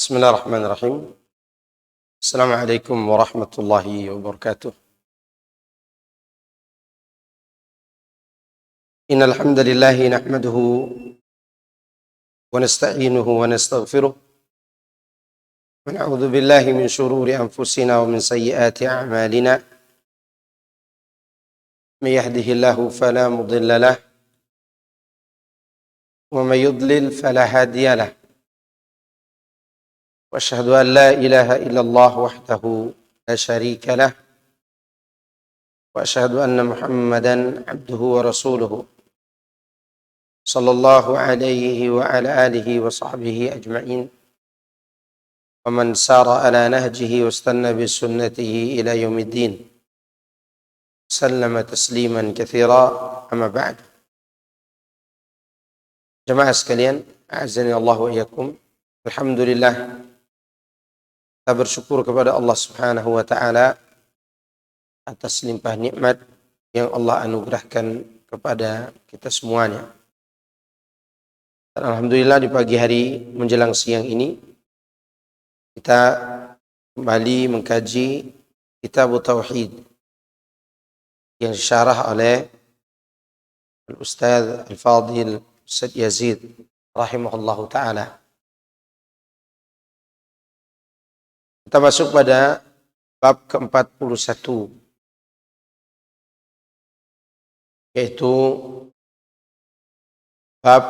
بسم الله الرحمن الرحيم. السلام عليكم ورحمة الله وبركاته. إن الحمد لله نحمده ونستعينه ونستغفره ونعوذ بالله من شرور أنفسنا ومن سيئات أعمالنا. من يهده الله فلا مضل له ومن يضلل فلا هادي له. وأشهد أن لا إله إلا الله وحده لا شريك له وأشهد أن محمدا عبده ورسوله صلى الله عليه وعلى آله وصحبه أجمعين ومن سار على نهجه واستنى بسنته إلى يوم الدين سلم تسليما كثيرا. أما بعد. Jemaah sekalian, a'azzani Allah wa iyyakum. Alhamdulillah, kita bersyukur kepada Allah Subhanahu wa taala atas limpah nikmat yang Allah anugerahkan kepada kita semuanya. Dan alhamdulillah di pagi hari menjelang siang ini kita kembali mengkaji Kitab Tauhid yang disyarah oleh Al-Ustaz Al-Fadil Ustaz Yazid rahimahullahu ta'ala. Kita masuk pada bab ke-41, yaitu bab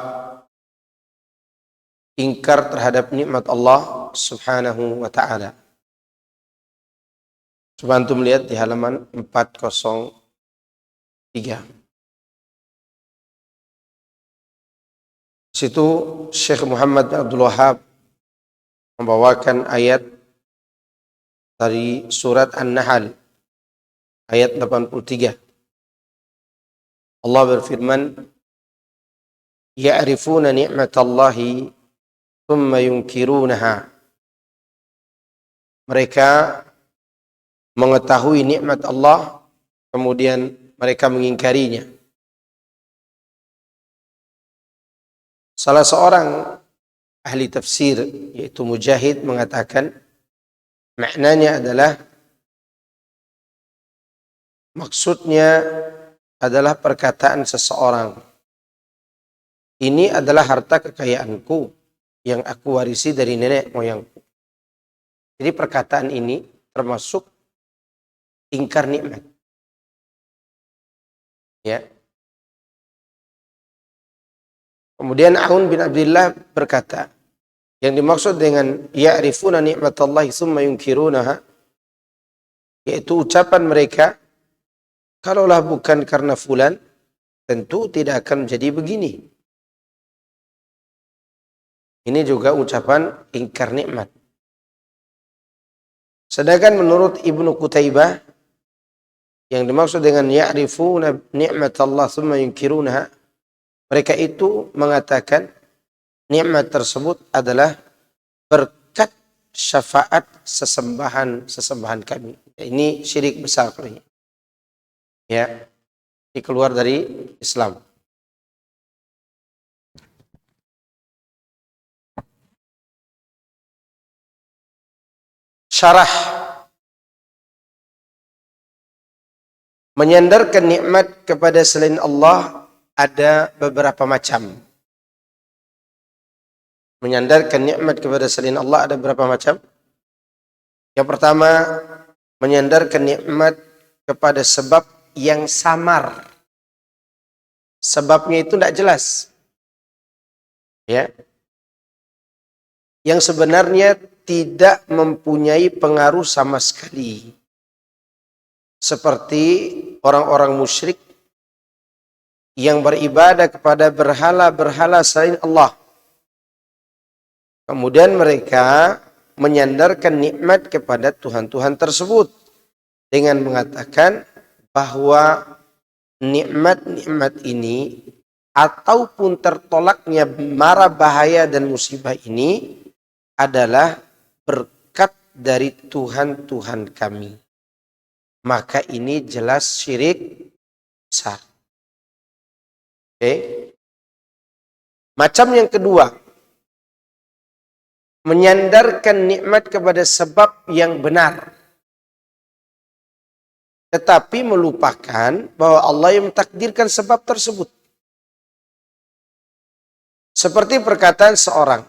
ingkar terhadap nikmat Allah Subhanahu wa ta'ala. Coba antum lihat di halaman 403. Situ Syekh Muhammad bin Abdul Wahhab membawakan ayat dari surat An-Nahl ayat 83. Allah berfirman, "Ya'rifuna ni'matallahi thumma yunkirunaha." Mereka mengetahui nikmat Allah, kemudian mereka mengingkarinya. Salah seorang ahli tafsir yaitu Mujahid mengatakan maknanya adalah maksudnya adalah perkataan seseorang, "Ini adalah harta kekayaanku yang aku warisi dari nenek moyangku." Jadi perkataan ini termasuk ingkar nikmat. Ya. Kemudian Aun bin Abdullah berkata, yang dimaksud dengan ya'rifuna ni'matallahi tsumma yunkirunaha, yaitu ucapan mereka, kalaulah bukan karena fulan, tentu tidak akan menjadi begini. Ini juga ucapan ingkar nikmat. Sedangkan menurut Ibnu Qutaibah, yang dimaksud dengan ya'rifuna ni'matallahi tsumma yunkirunaha, mereka itu mengatakan nikmat tersebut adalah berkat syafaat sesembahan kami. Ini syirik besar. Ya, ini keluar dari Islam. Syarah. Menyandarkan nikmat kepada selain Allah ada beberapa macam. Menyandarkan nikmat kepada selain Allah ada beberapa macam. Yang pertama, menyandarkan nikmat kepada sebab yang samar. Sebabnya itu tidak jelas. Ya. Yang sebenarnya tidak mempunyai pengaruh sama sekali. Seperti orang-orang musyrik yang beribadah kepada berhala-berhala selain Allah. Kemudian mereka menyandarkan nikmat kepada Tuhan-Tuhan tersebut dengan mengatakan bahwa nikmat-nikmat ini ataupun tertolaknya mara bahaya dan musibah ini adalah berkat dari Tuhan-Tuhan kami. Maka ini jelas syirik besar. Oke. Macam yang kedua, menyandarkan nikmat kepada sebab yang benar, tetapi melupakan bahwa Allah yang mentakdirkan sebab tersebut. Seperti perkataan seorang,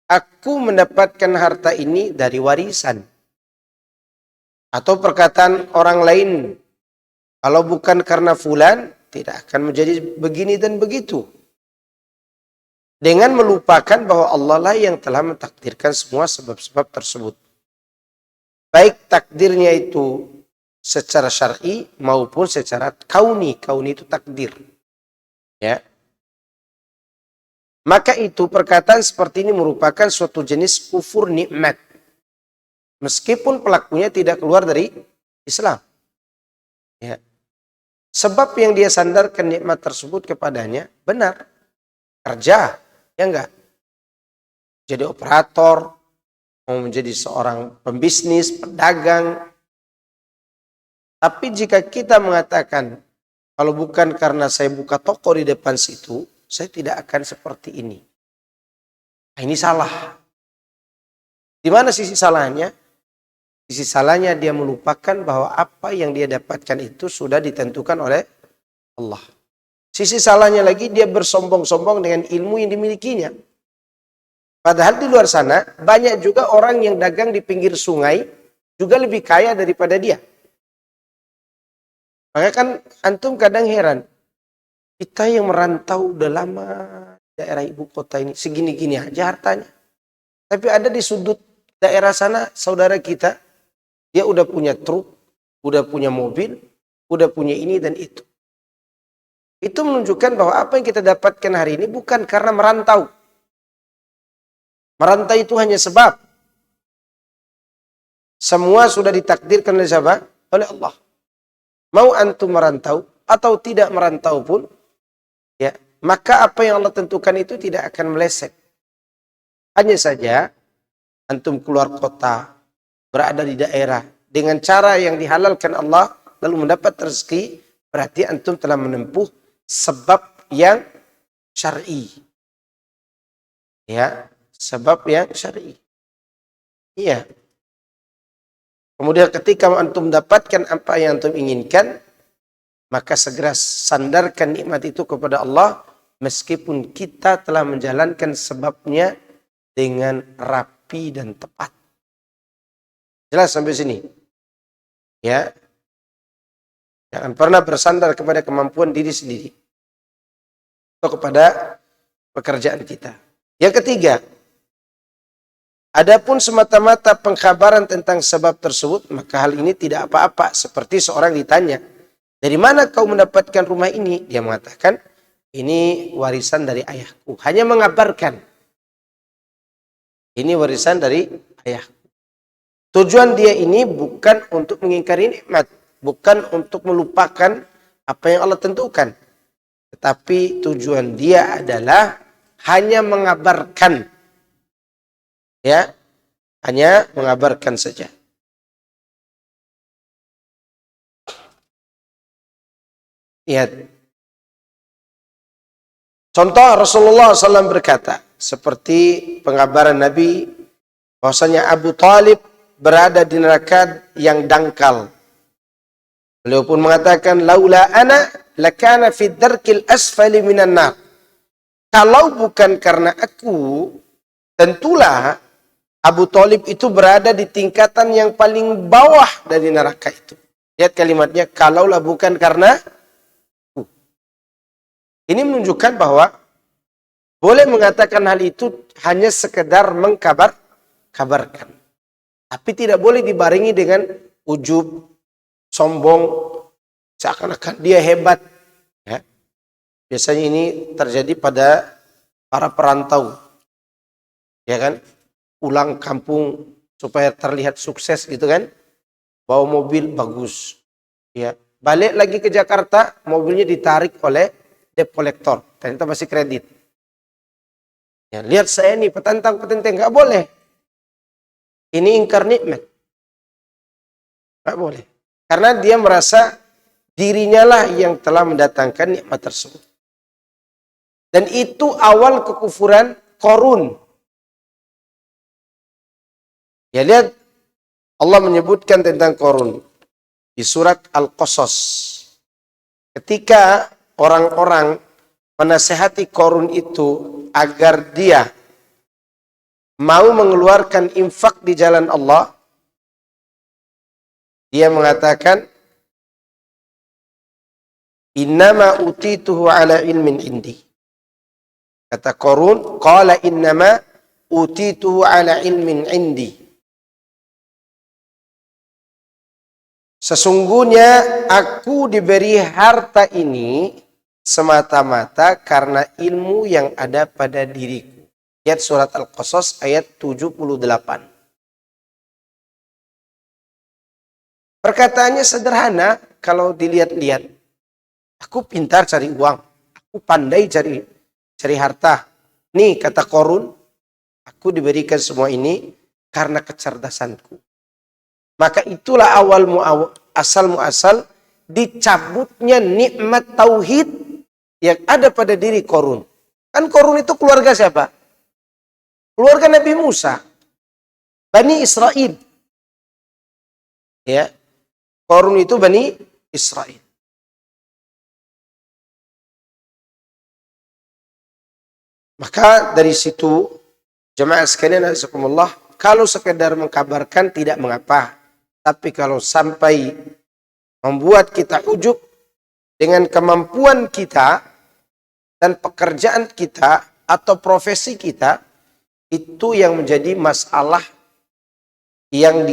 aku mendapatkan harta ini dari warisan. Atau perkataan orang lain, kalau bukan karena fulan, tidak akan menjadi begini dan begitu. Dengan melupakan bahwa Allah lah yang telah mentakdirkan semua sebab-sebab tersebut. Baik takdirnya itu secara syar'i maupun secara kauni. Kauni itu takdir. Ya. Maka itu perkataan seperti ini merupakan suatu jenis kufur nikmat. Meskipun pelakunya tidak keluar dari Islam. Ya. Sebab yang dia sandarkan nikmat tersebut kepadanya benar. Kerja, ya enggak? Jadi operator, mau menjadi seorang pembisnis, pedagang. Tapi jika kita mengatakan, kalau bukan karena saya buka toko di depan situ, saya tidak akan seperti ini. Nah, ini salah. Di mana sisi salahnya? Sisi salahnya dia melupakan bahwa apa yang dia dapatkan itu sudah ditentukan oleh Allah. Sisi salahnya lagi dia bersombong-sombong dengan ilmu yang dimilikinya. Padahal di luar sana banyak juga orang yang dagang di pinggir sungai juga lebih kaya daripada dia. Makanya kan antum kadang heran. Kita yang merantau udah lama daerah ibu kota ini segini-gini aja hartanya. Tapi ada di sudut daerah sana saudara kita, dia udah punya truk, udah punya mobil, udah punya ini dan itu. Itu menunjukkan bahwa apa yang kita dapatkan hari ini bukan karena merantau. Merantau itu hanya sebab. Semua sudah ditakdirkan oleh siapa? Oleh Allah. Mau antum merantau atau tidak merantau pun, ya, maka apa yang Allah tentukan itu tidak akan meleset. Hanya saja antum keluar kota, berada di daerah dengan cara yang dihalalkan Allah lalu mendapat rezeki, berarti antum telah menempuh sebab yang syar'i. Ya, sebab yang syar'i. Iya. Kemudian ketika antum mendapatkan apa yang antum inginkan, maka segera sandarkan nikmat itu kepada Allah meskipun kita telah menjalankan sebabnya dengan rapi dan tepat. Jelas sampai sini? Ya. Jangan pernah bersandar kepada kemampuan diri sendiri atau kepada pekerjaan kita. Yang ketiga, adapun semata-mata pengkhabaran tentang sebab tersebut, maka hal ini tidak apa-apa. Seperti seorang ditanya, dari mana kau mendapatkan rumah ini? Dia mengatakan, ini warisan dari ayahku. Hanya mengabarkan. Ini warisan dari ayahku. Tujuan dia ini bukan untuk mengingkari nikmat, bukan untuk melupakan apa yang Allah tentukan. Tetapi tujuan dia adalah hanya mengabarkan. Ya, hanya mengabarkan saja. Lihat. Contoh Rasulullah SAW berkata, seperti pengabaran Nabi, bahwasanya Abu Talib berada di neraka yang dangkal. Beliau pun mengatakan, laula ana lakana fi darkil asfali minan nar. Kalau bukan karena aku, tentulah Abu Talib itu berada di tingkatan yang paling bawah dari neraka itu. Lihat kalimatnya, kalaulah bukan karena aku. Ini menunjukkan bahwa boleh mengatakan hal itu hanya sekedar mengkabarkan. Tapi tidak boleh dibarengi dengan ujub, sombong, seakan-akan dia hebat. Ya. Biasanya ini terjadi pada para perantau. Ya kan? Pulang kampung supaya terlihat sukses gitu kan. Bawa mobil bagus. Ya. Balik lagi ke Jakarta, mobilnya ditarik oleh debt collector. Ternyata masih kredit. Ya, lihat saya nih, petantang-petenteng. Nggak boleh. Ini ingkar nikmat. Nggak boleh. Karena dia merasa dirinya lah yang telah mendatangkan nikmat tersebut. Dan itu awal kekufuran Qarun. Ya lihat Allah menyebutkan tentang Qarun di surat Al-Qasas. Ketika orang-orang menasehati Qarun itu agar dia mau mengeluarkan infak di jalan Allah, dia mengatakan, innama utituhu ala ilmin indi. Kata Qarun, qala innama utituhu ala ilmin indi. Sesungguhnya aku diberi harta ini semata-mata karena ilmu yang ada pada diriku. Lihat surat Al-Qasas ayat 78. Perkataannya sederhana kalau dilihat-lihat. Aku pintar cari uang. Aku pandai cari harta. Nih kata Qarun, aku diberikan semua ini karena kecerdasanku. Maka itulah asal muasal dicabutnya nikmat tauhid yang ada pada diri Qarun. Kan Qarun itu keluarga siapa? Keluarga Nabi Musa. Bani Israel. Ya. Qarun itu Bani Israel. Maka dari situ jemaah sekalian azakumullah, kalau sekedar mengkabarkan tidak mengapa. Tapi kalau sampai membuat kita ujub dengan kemampuan kita dan pekerjaan kita atau profesi kita, itu yang menjadi masalah yang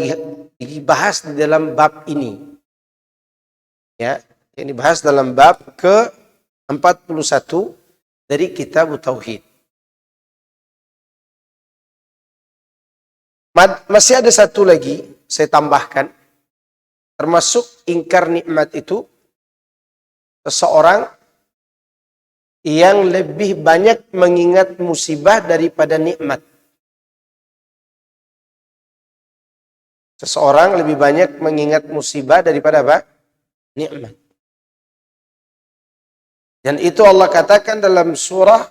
dibahas di dalam bab ini. Ya, yang dibahas dalam bab ke-41 dari Kitab Tauhid. Masih ada satu lagi saya tambahkan, termasuk ingkar nikmat itu seseorang yang lebih banyak mengingat musibah daripada nikmat. Seseorang lebih banyak mengingat musibah daripada apa? Nikmat. Dan itu Allah katakan dalam surah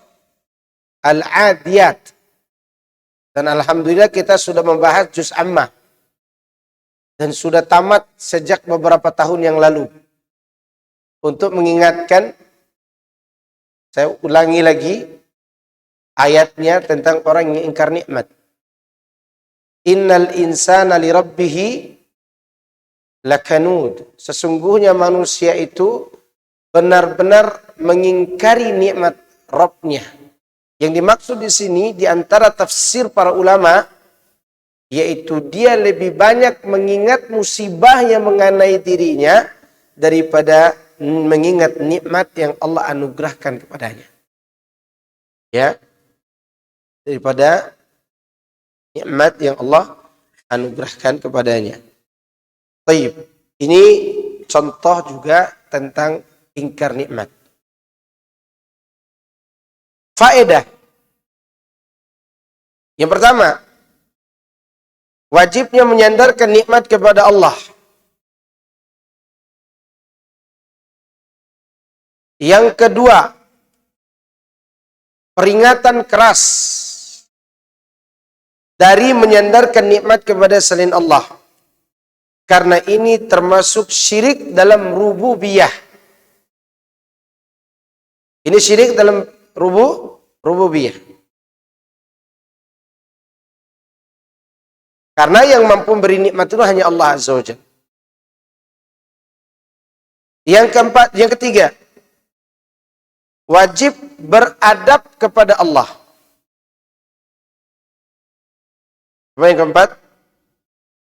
Al-Adiyat. Dan alhamdulillah kita sudah membahas juz ammah. Dan sudah tamat sejak beberapa tahun yang lalu. Untuk mengingatkan, saya ulangi lagi ayatnya tentang orang yang ingkar nikmat. Innal insana li rabbihi lakanud. Sesungguhnya manusia itu benar-benar mengingkari nikmat Rabbnya. Yang dimaksud di sini di antara tafsir para ulama, yaitu dia lebih banyak mengingat musibah yang mengenai dirinya daripada mengingat nikmat yang Allah anugerahkan kepadanya. Ya, daripada nikmat yang Allah anugerahkan kepadanya. Baik, ini contoh juga tentang ingkar nikmat. Faedah. Yang pertama, wajibnya menyandarkan nikmat kepada Allah. Yang kedua, peringatan keras dari menyandarkan nikmat kepada selain Allah. Karena ini termasuk syirik dalam rububiyah. Ini syirik dalam rububiyah. Karena yang mampu memberi nikmat itu hanya Allah Azza wa Jalla. Yang keempat, yang ketiga, wajib beradab kepada Allah. Apa yang keempat?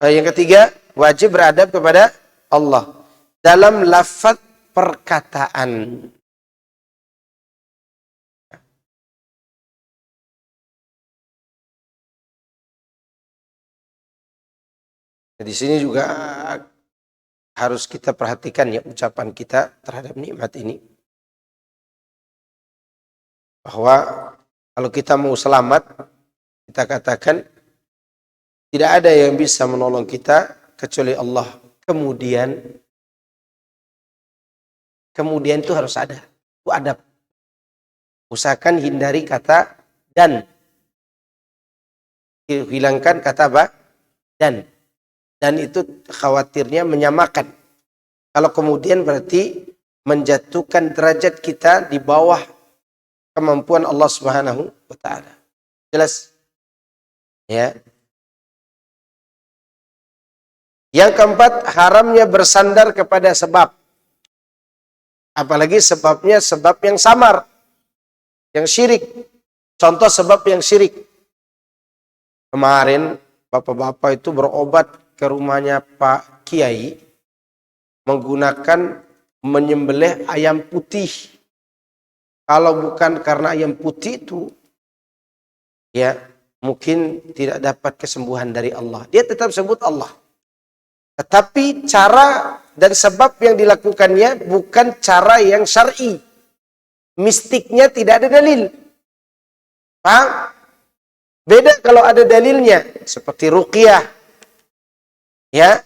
Yang ketiga, wajib beradab kepada Allah dalam lafaz perkataan. Di sini juga harus kita perhatikan ya ucapan kita terhadap nikmat ini. Bahwa kalau kita mau selamat, kita katakan tidak ada yang bisa menolong kita kecuali Allah. Kemudian itu harus ada. Itu adab. Usahakan hindari kata dan. Hilangkan kata apa? Dan itu khawatirnya menyamakan. Kalau kemudian berarti menjatuhkan derajat kita di bawah kemampuan Allah Subhanahu wa taala. Jelas? Ya. Yang keempat, haramnya bersandar kepada sebab. Apalagi sebabnya sebab yang samar, yang syirik. Contoh sebab yang syirik. Kemarin bapak-bapak itu berobat ke rumahnya Pak Kiai menggunakan menyembelih ayam putih. Kalau bukan karena ayam putih itu, ya mungkin tidak dapat kesembuhan dari Allah. Dia tetap sebut Allah. Tetapi cara dan sebab yang dilakukannya bukan cara yang syar'i. Mistiknya tidak ada dalil. Paham? Beda kalau ada dalilnya. Seperti ruqyah. Ya.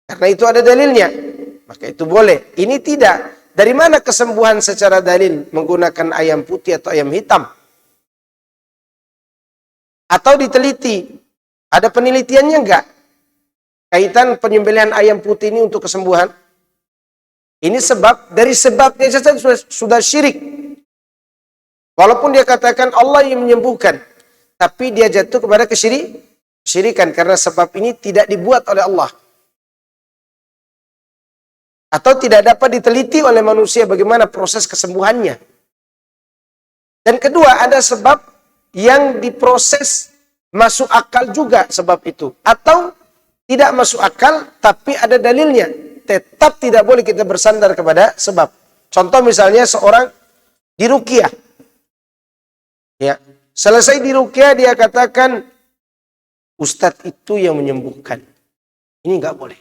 Karena itu ada dalilnya. Maka itu boleh. Ini tidak. Dari mana kesembuhan secara dalil menggunakan ayam putih atau ayam hitam? Atau diteliti. Ada penelitiannya enggak? Kaitan penyembelihan ayam putih ini untuk kesembuhan. Ini sebab, dari sebabnya saja sudah syirik. Walaupun dia katakan Allah yang menyembuhkan. Tapi dia jatuh kepada kesyirikan. Karena sebab ini tidak dibuat oleh Allah. Atau tidak dapat diteliti oleh manusia bagaimana proses kesembuhannya. Dan kedua, ada sebab yang diproses masuk akal juga sebab itu. Atau tidak masuk akal, tapi ada dalilnya. Tetap tidak boleh kita bersandar kepada sebab. Contoh misalnya seorang diruqyah. Ya, selesai diruqyah dia katakan, Ustadz itu yang menyembuhkan. Ini nggak boleh.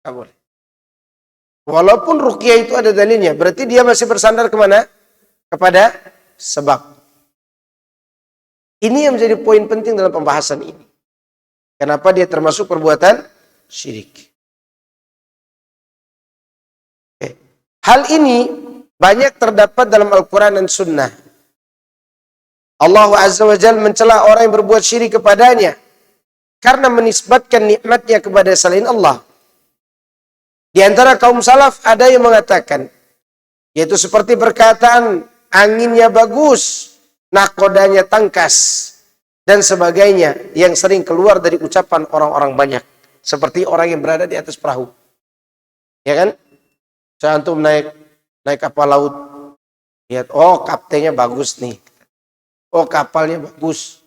Nggak boleh. Walaupun ruqyah itu ada dalilnya, berarti dia masih bersandar kemana? Kepada sebab. Ini yang menjadi poin penting dalam pembahasan ini. Kenapa dia termasuk perbuatan syirik? Hal ini banyak terdapat dalam Al-Quran dan Sunnah. Allah Azza wa Jalla mencela orang yang berbuat syirik kepadanya karena menisbatkan nikmatnya kepada selain Allah. Di antara kaum salaf ada yang mengatakan, yaitu seperti perkataan anginnya bagus, nakodanya tangkas, dan sebagainya yang sering keluar dari ucapan orang-orang banyak. Seperti orang yang berada di atas perahu. Ya kan? Saya antum naik kapal laut. Lihat, oh kaptennya bagus nih. Oh kapalnya bagus.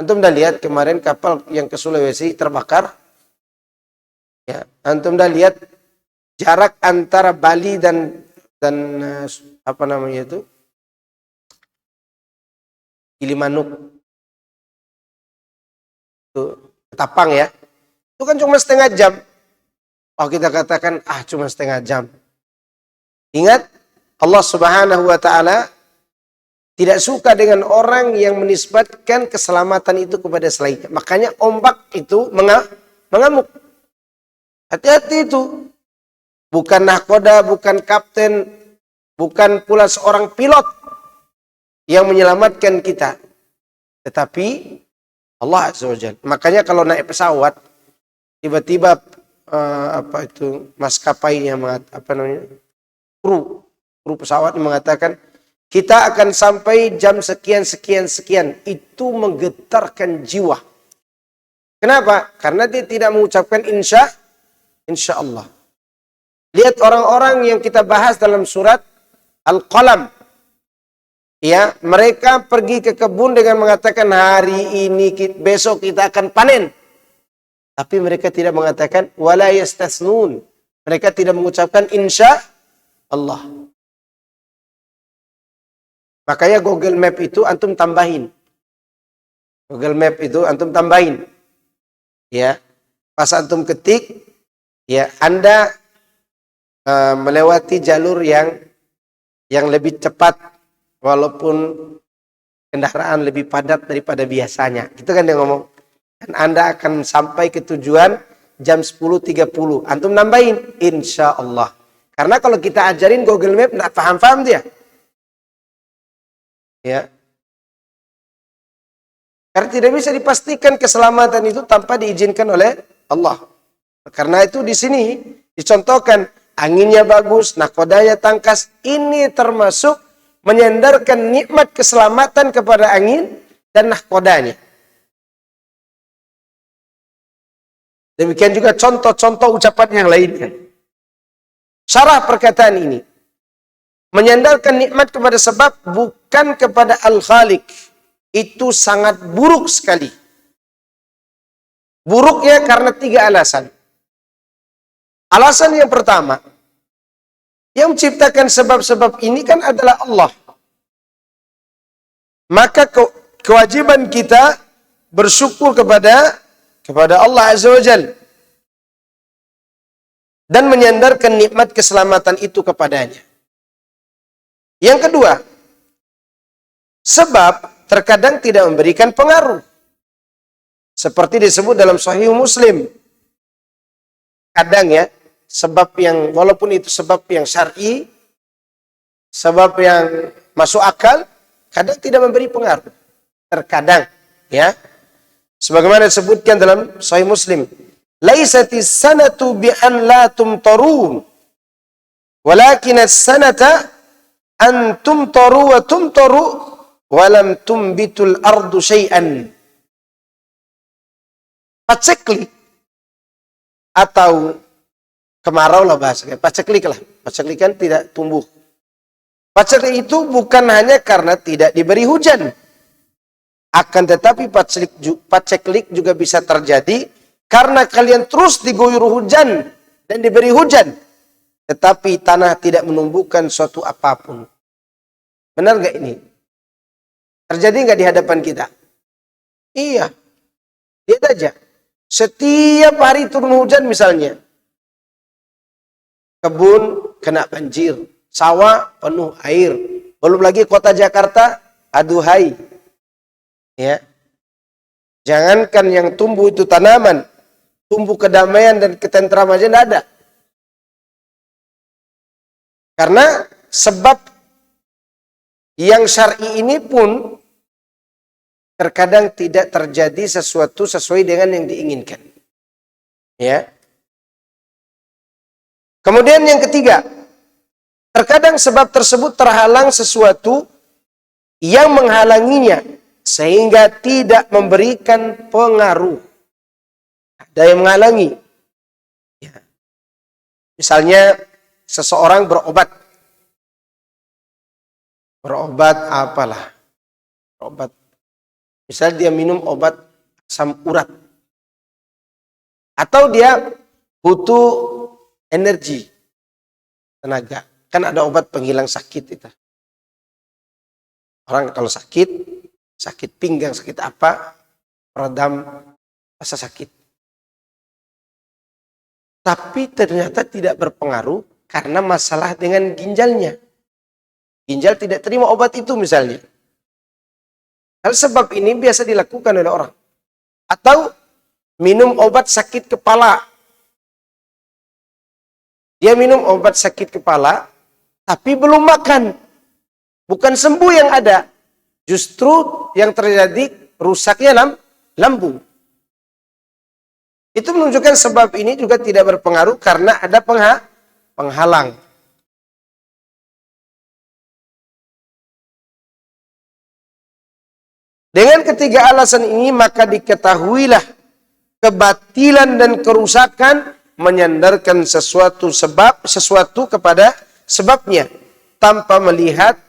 Antum udah lihat kemarin kapal yang ke Sulawesi terbakar? Ya, antum udah lihat jarak antara Bali dan apa namanya itu? Gilimanuk. Tapang ya, itu kan cuma setengah jam. Oh kita katakan cuma setengah jam. Ingat Allah Subhanahu wa taala tidak suka dengan orang yang menisbatkan keselamatan itu kepada selainnya. Makanya ombak itu mengamuk. Hati-hati itu. Bukan nahkoda, bukan kapten, bukan pula seorang pilot yang menyelamatkan kita. Tetapi Allah Azza wa Jalla. Makanya kalau naik pesawat, tiba-tiba maskapainya kru pesawat mengatakan kita akan sampai jam sekian. Itu menggetarkan jiwa. Kenapa? Karena dia tidak mengucapkan insya Allah. Lihat orang-orang yang kita bahas dalam surat Al-Qalam. Ya, mereka pergi ke kebun dengan mengatakan hari ini, besok kita akan panen. Tapi mereka tidak mengatakan wala yastasnun. Mereka tidak mengucapkan insya Allah. Makanya Google Map itu antum tambahin. Google Map itu antum tambahin. Ya. Pas antum ketik, ya Anda melewati jalur yang lebih cepat walaupun kendaraan lebih padat daripada biasanya. Itu kan dia ngomong. Dan Anda akan sampai ke tujuan jam 10.30. Antum nambahin insya Allah. Karena kalau kita ajarin Google Map nggak paham-paham dia. Ya. Karena tidak bisa dipastikan keselamatan itu tanpa diizinkan oleh Allah. Karena itu di sini dicontohkan anginnya bagus, nakodanya tangkas. Ini termasuk menyandarkan nikmat keselamatan kepada angin dan nahkodanya. Demikian juga contoh-contoh ucapan yang lainnya. Syarah perkataan ini menyandarkan nikmat kepada sebab bukan kepada Al-Khaliq. Itu sangat buruk sekali. Buruknya karena 3 alasan. Alasan yang pertama, yang menciptakan sebab-sebab ini kan adalah Allah. Maka kewajiban kita bersyukur kepada Allah Azza wa Jalla dan menyandarkan nikmat keselamatan itu kepadanya. Yang kedua, sebab terkadang tidak memberikan pengaruh. Seperti disebut dalam Sahih Muslim. Kadang ya, sebab yang, walaupun itu sebab yang syar'i, sebab yang masuk akal, kadang tidak memberi pengaruh. Terkadang, ya. Sebagaimana disebutkan dalam Sahih Muslim. Laisatis sanatu bi'an la tumtarun. Walakinas sanata an tumtaru wa tumtaru walam tumbitul ardu syai'an. Paceklik atau kemarau lah bahasanya. Paceklik lah. Paceklik kan tidak tumbuh. Paceklik itu bukan hanya karena tidak diberi hujan. Akan tetapi paceklik juga bisa terjadi karena kalian terus diguyur hujan dan diberi hujan. Tetapi tanah tidak menumbuhkan suatu apapun. Benar gak ini? Terjadi nggak di hadapan kita? Iya. Lihat aja. Setiap hari turun hujan misalnya. Kebun kena banjir. Sawah penuh air. Belum lagi kota Jakarta, aduhai. Ya. Jangankan yang tumbuh itu tanaman. Tumbuh kedamaian dan ketentraman aja tidak ada. Karena sebab yang syar'i ini pun terkadang tidak terjadi sesuatu sesuai dengan yang diinginkan. Ya. Kemudian yang ketiga, terkadang sebab tersebut terhalang sesuatu yang menghalanginya sehingga tidak memberikan pengaruh. Ada yang menghalangi. Ya. Misalnya seseorang berobat apalah. Obat. Misal dia minum obat asam urat. Atau dia butuh energi, tenaga. Kan ada obat penghilang sakit itu. Orang kalau sakit pinggang, sakit apa, peredam rasa sakit. Tapi ternyata tidak berpengaruh karena masalah dengan ginjalnya. Ginjal tidak terima obat itu misalnya. Hal sebab ini biasa dilakukan oleh orang. Atau minum obat sakit kepala. Dia minum obat sakit kepala, tapi belum makan. Bukan sembuh yang ada. Justru yang terjadi rusaknya lambung. Itu menunjukkan sebab ini juga tidak berpengaruh karena ada penghalang. Dengan ketiga alasan ini maka diketahuilah kebatilan dan kerusakan menyandarkan sesuatu kepada sebabnya tanpa melihat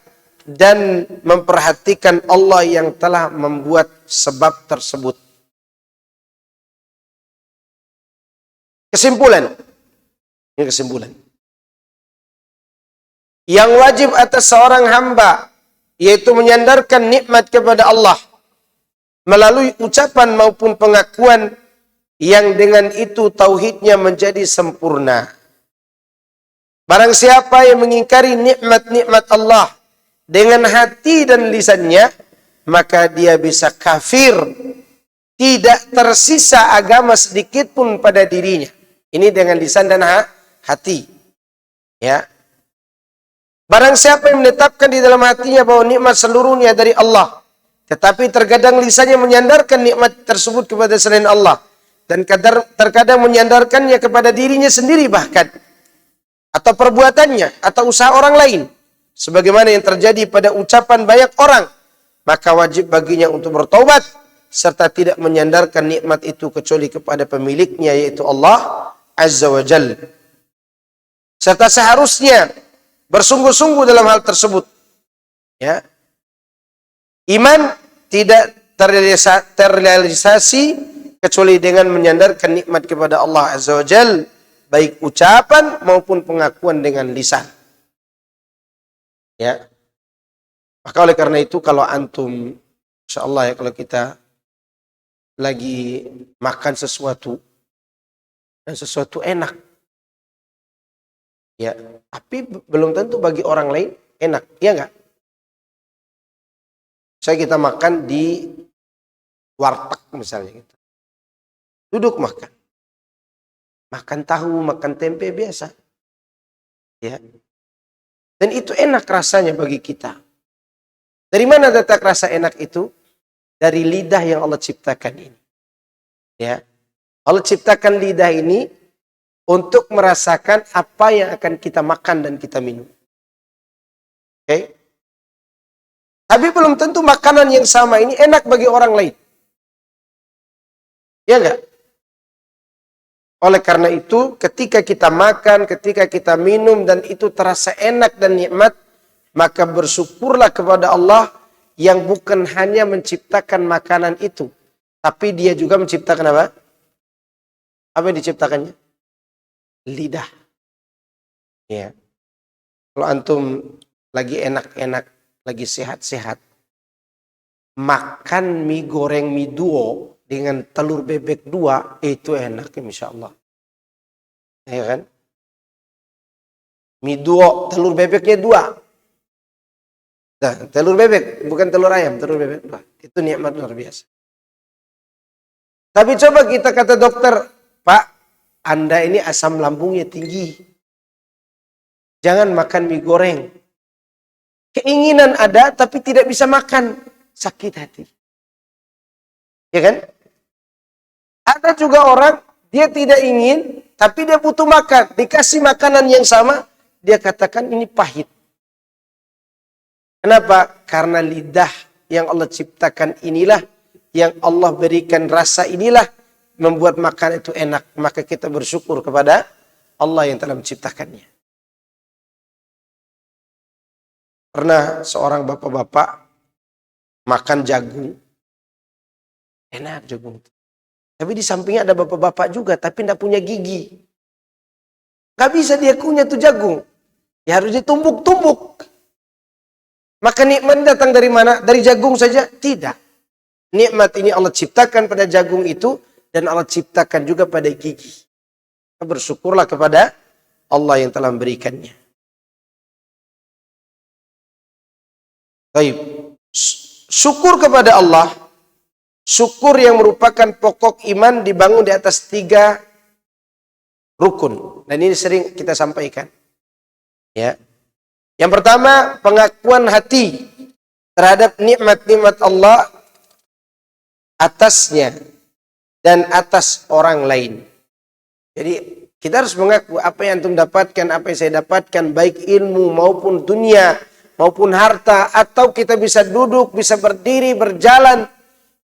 dan memperhatikan Allah yang telah membuat sebab tersebut. Kesimpulan. Ini kesimpulan. Yang wajib atas seorang hamba yaitu menyandarkan nikmat kepada Allah melalui ucapan maupun pengakuan yang dengan itu tauhidnya menjadi sempurna. Barang siapa yang mengingkari nikmat-nikmat Allah dengan hati dan lisannya, maka dia bisa kafir. Tidak tersisa agama sedikit pun pada dirinya. Ini dengan lisan dan hati. Ya. Barang siapa yang menetapkan di dalam hatinya bahwa nikmat seluruhnya dari Allah, Tetapi terkadang lisannya menyandarkan nikmat tersebut kepada selain Allah. Dan terkadang menyandarkannya kepada dirinya sendiri bahkan. Atau perbuatannya, atau usaha orang lain. Sebagaimana yang terjadi pada ucapan banyak orang. Maka wajib baginya untuk bertaubat. Serta tidak menyandarkan nikmat itu kecuali kepada pemiliknya, yaitu Allah Azza wa Jalla. Serta seharusnya bersungguh-sungguh dalam hal tersebut. Ya. Iman tidak terrealisasi kecuali dengan menyandarkan nikmat kepada Allah Azza wa Jalla, baik ucapan maupun pengakuan dengan lisan. Ya. Maka oleh karena itu kalau antum, insyaallah ya, kalau kita lagi makan sesuatu dan sesuatu enak, ya, tapi belum tentu bagi orang lain enak, ya enggak? Kita makan di warteg misalnya gitu. Duduk makan. Makan tahu, makan tempe biasa. Ya. Dan itu enak rasanya bagi kita. Dari mana datang rasa enak itu? Dari lidah yang Allah ciptakan ini. Ya. Allah ciptakan lidah ini untuk merasakan apa yang akan kita makan dan kita minum. Oke? Tapi belum tentu makanan yang sama ini enak bagi orang lain. Ya enggak? Oleh karena itu, ketika kita makan, ketika kita minum, dan itu terasa enak dan nikmat, maka bersyukurlah kepada Allah yang bukan hanya menciptakan makanan itu, tapi dia juga menciptakan apa? Apa yang diciptakannya? Lidah. Ya. Kalau antum lagi enak-enak, lagi sehat-sehat, makan mie goreng mie duo dengan telur bebek 2, itu enak insya Allah. Ya kan? Mie duo, telur bebeknya 2. Nah, telur bebek, bukan telur ayam, telur bebek 2. Itu nikmat luar biasa. Tapi coba kita kata dokter, Pak, Anda ini asam lambungnya tinggi. Jangan makan mie goreng. Keinginan ada, tapi tidak bisa makan. Sakit hati. Ya kan? Ada juga orang, dia tidak ingin, tapi dia butuh makan. Dikasih makanan yang sama, dia katakan ini pahit. Kenapa? Karena lidah yang Allah ciptakan inilah, yang Allah berikan rasa inilah, membuat makan itu enak. Maka kita bersyukur kepada Allah yang telah menciptakannya. Pernah seorang bapak-bapak makan jagung. Enak jagung. Tapi di sampingnya ada bapak-bapak juga, tapi tidak punya gigi. Gak bisa dia kunyah tuh jagung. Ya harus ditumbuk-tumbuk. Maka nikmat datang dari mana? Dari jagung saja? Tidak. Nikmat ini Allah ciptakan pada jagung itu, dan Allah ciptakan juga pada gigi. Bersyukurlah kepada Allah yang telah memberikannya. Baik. Syukur kepada Allah, syukur yang merupakan pokok iman dibangun di atas 3 rukun. Dan ini sering kita sampaikan. Ya. Yang pertama, pengakuan hati terhadap nikmat-nikmat Allah atasnya dan atas orang lain. Jadi kita harus mengaku apa yang antum dapatkan, apa yang saya dapatkan, baik ilmu maupun dunia, maupun harta, atau kita bisa duduk, bisa berdiri, berjalan,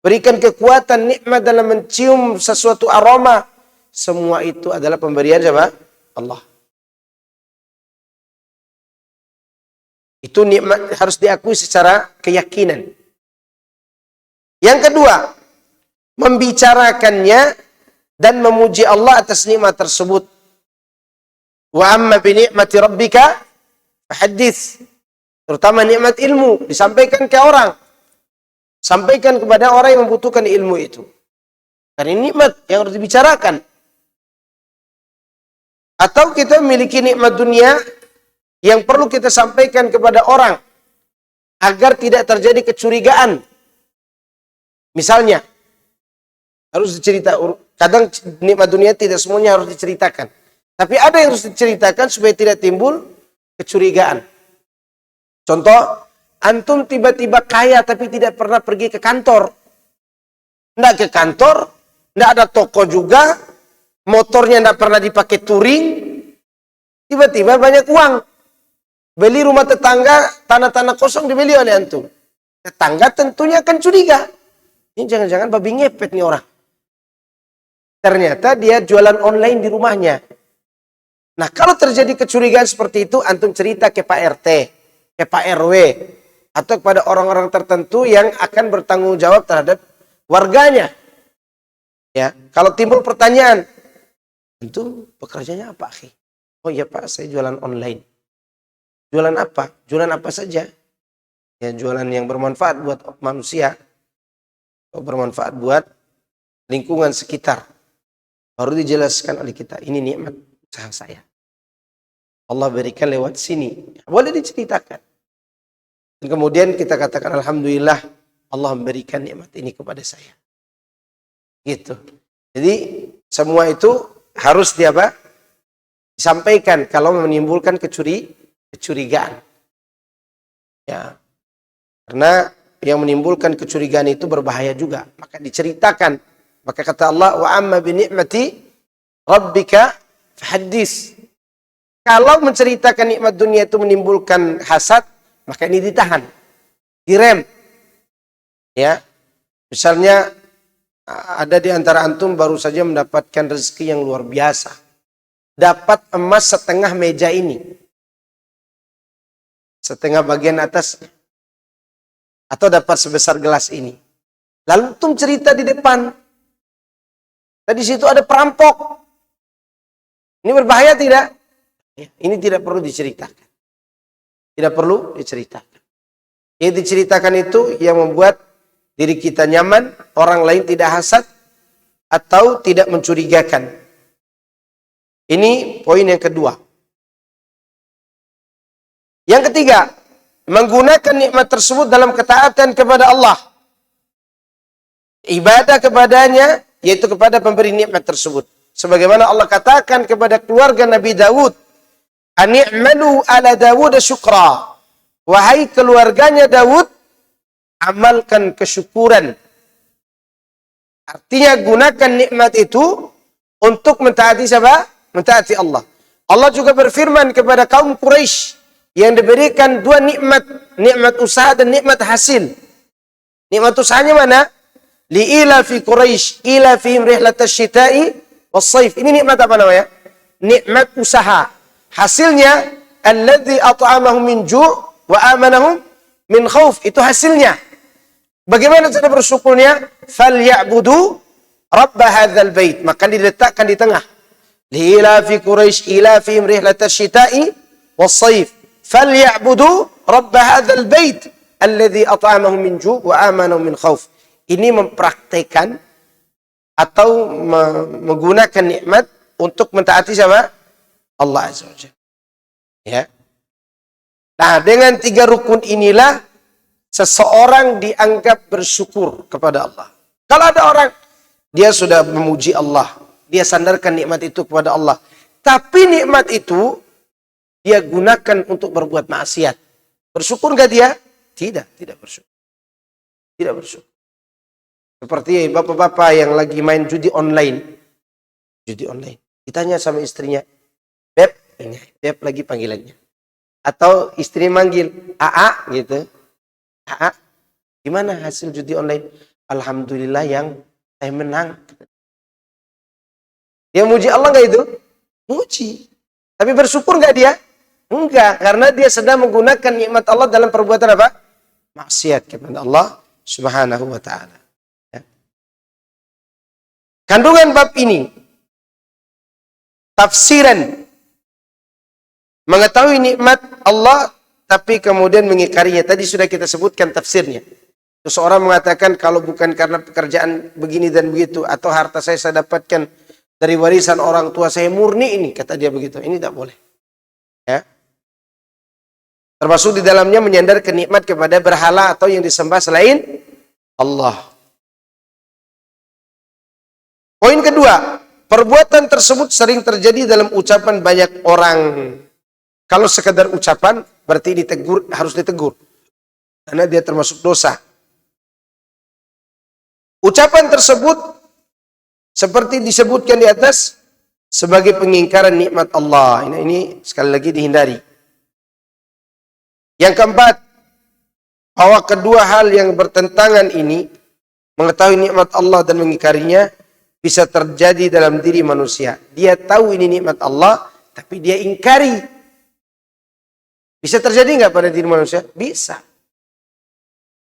berikan kekuatan, nikmat dalam mencium sesuatu aroma. Semua itu adalah pemberian siapa? Allah. Itu nikmat harus diakui secara keyakinan. Yang kedua, membicarakannya dan memuji Allah atas nikmat tersebut. Wa amma bi ni'mati rabbika fahaddits. Terutama nikmat ilmu, disampaikan ke orang. Sampaikan kepada orang yang membutuhkan ilmu itu. Karena ini nikmat yang harus dibicarakan. Atau kita memiliki nikmat dunia yang perlu kita sampaikan kepada orang agar tidak terjadi kecurigaan. Misalnya, harus dicerita. Kadang nikmat dunia tidak semuanya harus diceritakan. Tapi ada yang harus diceritakan supaya tidak timbul kecurigaan. Contoh, Antum tiba-tiba kaya tapi tidak pernah pergi ke kantor. Nggak ke kantor, nggak ada toko juga, motornya nggak pernah dipakai touring, tiba-tiba banyak uang. Beli rumah tetangga, tanah-tanah kosong dibeli oleh antum. Tetangga tentunya akan curiga. Ini jangan-jangan babi ngepet nih orang. Ternyata dia jualan online di rumahnya. Nah, kalau terjadi kecurigaan seperti itu, antum cerita ke Pak RT, ke Pak RW, atau kepada orang-orang tertentu yang akan bertanggung jawab terhadap warganya. Ya, kalau timbul pertanyaan, antum pekerjaannya apa, akhi? Oh iya Pak, saya jualan online. Jualan apa? Jualan apa saja? Ya, jualan yang bermanfaat buat manusia, bermanfaat buat lingkungan sekitar. Baru dijelaskan oleh kita, ini nikmat usaha saya. Allah berikan lewat sini. Boleh diceritakan. Dan kemudian kita katakan, alhamdulillah Allah memberikan nikmat ini kepada saya. Gitu. Jadi semua itu harus disampaikan kalau menimbulkan kecurigaan. Ya. Karena yang menimbulkan kecurigaan itu berbahaya juga. Maka diceritakan. Maka kata Allah, wa amma bi ni'mati rabbika fahaddits. Kalau menceritakan nikmat dunia itu menimbulkan hasad, maka ini ditahan, direm. Ya. Misalnya ada di antara antum baru saja mendapatkan rezeki yang luar biasa. Dapat emas setengah meja ini. Setengah bagian atas. Atau dapat sebesar gelas ini. Lalu antum cerita di depan. Tadi situ ada perampok. Ini berbahaya tidak? Ya, ini tidak perlu diceritakan. Tidak perlu diceritakan. Yang diceritakan itu yang membuat diri kita nyaman, orang lain tidak hasad, atau tidak mencurigakan. Ini poin yang kedua. Yang ketiga, menggunakan nikmat tersebut dalam ketaatan kepada Allah. Ibadah kepadanya, yaitu kepada pemberi nikmat tersebut. Sebagaimana Allah katakan kepada keluarga Nabi Daud, "Ani'malu ala Dawud syukra." Wahai keluarganya Daud, amalkan kesyukuran. Artinya gunakan nikmat itu untuk mentaati siapa? Mentaati Allah. Allah juga berfirman kepada kaum Quraisy yang diberikan dua nikmat, nikmat usaha dan nikmat hasil. Nikmat usahanya mana? Li'ila fi Quraisy ila fihim rihlatash syita'i was-shaif. Ini nikmat apa namanya? Nikmat usaha. Hasilnya alladzi at'amahum min ju' wa amanahum min khauf. Itu hasilnya. Bagaimana cara bersyukurnya? Falyabudu rabb hadzal bait. Maka diletakkan di tengah. Li'ila fi Quraisy ila fihim rihlatash syita'i was-shaif. Falyabudu rabb hadzal bait alladzi at'amahum min ju' wa amanahum min khauf. Ini mempraktekkan atau menggunakan nikmat untuk mentaati siapa? Allah Azza wa Jalla. Ya. Nah, dengan tiga rukun inilah seseorang dianggap bersyukur kepada Allah. Kalau ada orang, dia sudah memuji Allah, dia sandarkan nikmat itu kepada Allah, tapi nikmat itu dia gunakan untuk berbuat maksiat. Bersyukur nggak dia? Tidak bersyukur. Tidak bersyukur. Seperti bapak-bapak yang lagi main judi online. Judi online. Ditanya sama istrinya, Beb, ini Beb lagi panggilannya. Atau istri manggil, AA gitu. AA, gimana hasil judi online? Alhamdulillah yang saya menang. Dia muji Allah nggak itu? Muji. Tapi bersyukur nggak dia? Enggak, karena dia sedang menggunakan nikmat Allah dalam perbuatan apa? Maksiat kepada Allah Subhanahu wa ta'ala. Kandungan bab ini, tafsiran, mengetahui nikmat Allah, tapi kemudian mengingkarinya. Tadi sudah kita sebutkan tafsirnya. Seseorang mengatakan, kalau bukan karena pekerjaan begini dan begitu, atau harta saya dapatkan dari warisan orang tua saya murni ini, kata dia begitu. Ini tak boleh. Ya. Termasuk di dalamnya menyandarkan nikmat kepada berhala atau yang disembah selain Allah. Poin kedua, perbuatan tersebut sering terjadi dalam ucapan banyak orang. Kalau sekedar ucapan, berarti harus ditegur. karena dia termasuk dosa. Ucapan tersebut seperti disebutkan di atas sebagai pengingkaran nikmat Allah. Ini sekali lagi dihindari. Yang keempat, bahwa kedua hal yang bertentangan ini, mengetahui nikmat Allah dan mengingkarinya, bisa terjadi dalam diri manusia. Dia tahu ini nikmat Allah, tapi dia ingkari. Bisa terjadi nggak pada diri manusia? Bisa.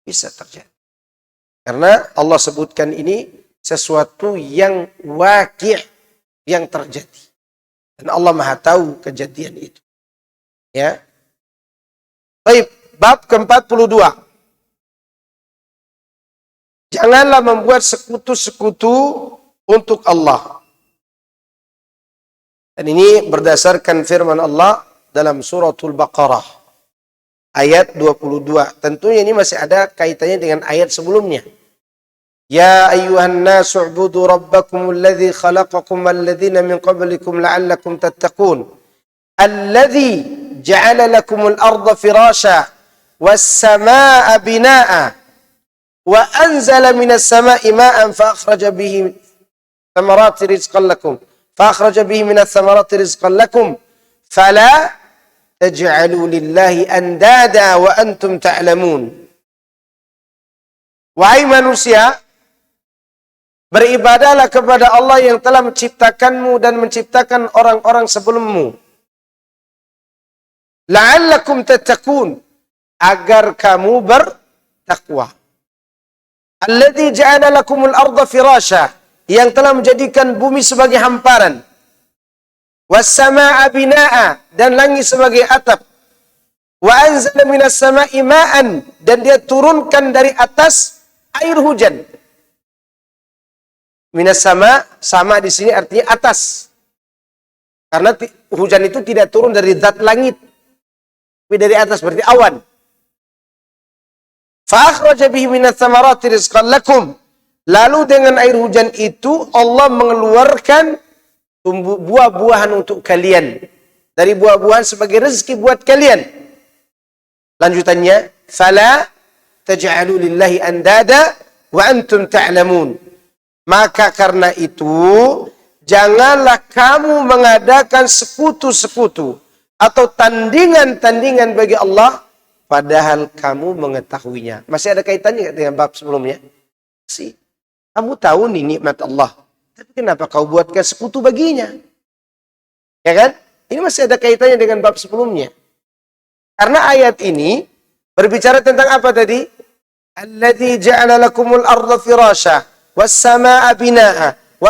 Bisa terjadi. Karena Allah sebutkan ini sesuatu yang waqi', yang terjadi. Dan Allah Maha tahu kejadian itu. Ya. Baik, bab ke-42. Janganlah membuat sekutu-sekutu untuk Allah. Dan ini berdasarkan firman Allah dalam suratul Baqarah. Ayat 22. Tentunya ini masih ada kaitannya dengan ayat sebelumnya. Ya ayyuhan nasu ubudu rabbakum alladhi khalaqakum alladhina min qablikum la'allakum tattaqun. Alladhi ja'ala lakumul arda firasha was samaa'a binaa'a wa anzala minas samaa'i ma'an fa akhraja bihi thamarati rizqan lakum minas thamarati rizqan lakum fala taj'alu lillahi andada wa antum ta'lamun. Wahai manusia, beribadahlah kepada Allah yang telah menciptakanmu dan menciptakan orang-orang sebelummu. La'allakum tattaqun, agar kamu bertakwa. Alladzi ja'ala lakumul arda firasha, yang telah menjadikan bumi sebagai hamparan. Was samaa'a binaa'a, dan langit sebagai atap. Wa anzala minas samaa'i ma'an, dan dia turunkan dari atas air hujan. Minas sama di sini artinya atas. Karena hujan itu tidak turun dari zat langit, tapi dari atas, berarti awan. Fa akhraja bihi minas thamarati rizqan lakum. Lalu dengan air hujan itu Allah mengeluarkan buah-buahan untuk kalian. Dari buah-buahan sebagai rezeki buat kalian. Lanjutannya, fala taj'alu lillahi andada wa antum ta'lamun. Maka karena itu, janganlah kamu mengadakan sekutu-sekutu atau tandingan-tandingan bagi Allah, padahal kamu mengetahuinya. Masih ada kaitannya dengan bab sebelumnya? Masih. Kamu tahu nih nikmat Allah, tapi kenapa kau buatkan sekutu baginya? Ya kan? Ini masih ada kaitannya dengan bab sebelumnya. Karena ayat ini berbicara tentang apa tadi? Alladzi ja'ala lakumul arda firasha was samaa'a binaa'a wa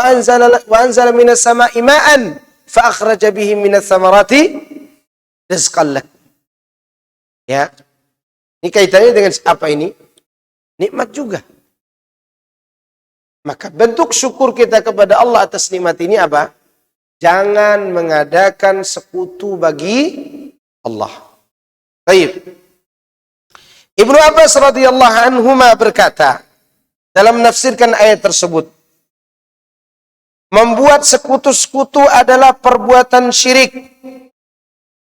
anzala minas samaa'i ma'an fa akhraja bihi minas thamarati rizqan lakum. Ya. Ini kaitannya dengan apa ini? Nikmat juga. Maka bentuk syukur kita kepada Allah atas nikmat ini apa? Jangan mengadakan sekutu bagi Allah. Baik. Ibnu Abbas radhiyallahu anhuma berkata dalam menafsirkan ayat tersebut, membuat sekutu-sekutu adalah perbuatan syirik.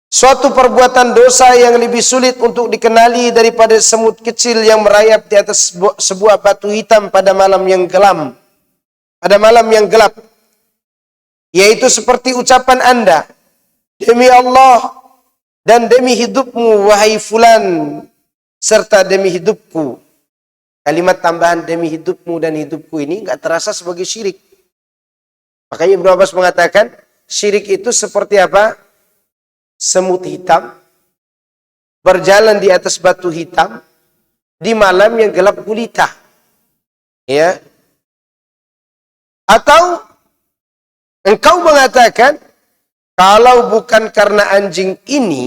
Suatu perbuatan dosa yang lebih sulit untuk dikenali daripada semut kecil yang merayap di atas sebuah batu hitam pada malam yang gelap. Pada malam yang gelap. Yaitu seperti ucapan Anda, demi Allah dan demi hidupmu wahai fulan, serta demi hidupku. Kalimat tambahan demi hidupmu dan hidupku ini enggak terasa sebagai syirik. Makanya Ibnu Abbas mengatakan, syirik itu seperti apa? Semut hitam berjalan di atas batu hitam di malam yang gelap gulita. Ya. Atau engkau mengatakan, kalau bukan karena anjing ini,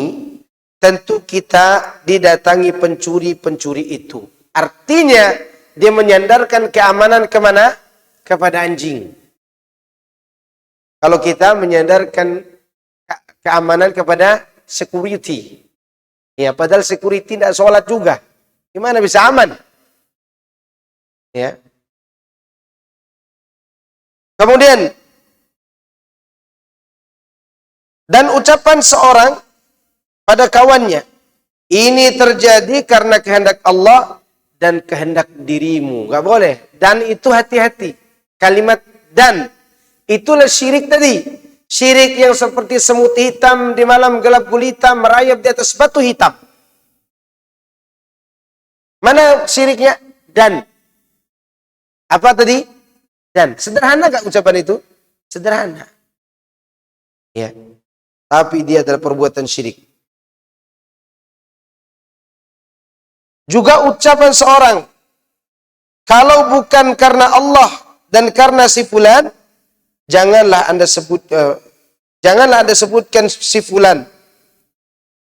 tentu kita didatangi pencuri-pencuri itu. Artinya, dia menyandarkan keamanan kemana? Kepada anjing. Kalau kita menyandarkan keamanan kepada security. Ya, padahal security tidak sholat juga. Gimana bisa aman? Ya. Kemudian, dan ucapan seorang pada kawannya Ini terjadi karena kehendak Allah dan kehendak dirimu. Gak boleh. Dan itu hati-hati. Kalimat dan. Itulah syirik tadi. Syirik yang seperti semut hitam di malam gelap gulita merayap di atas batu hitam. Mana syiriknya? Dan. Apa tadi? Dan. Sederhana gak ucapan itu? Sederhana. Ya. Tapi dia adalah perbuatan syirik. Juga ucapan seorang, kalau bukan karena Allah dan karena si fulan, janganlah Anda sebutkan si fulan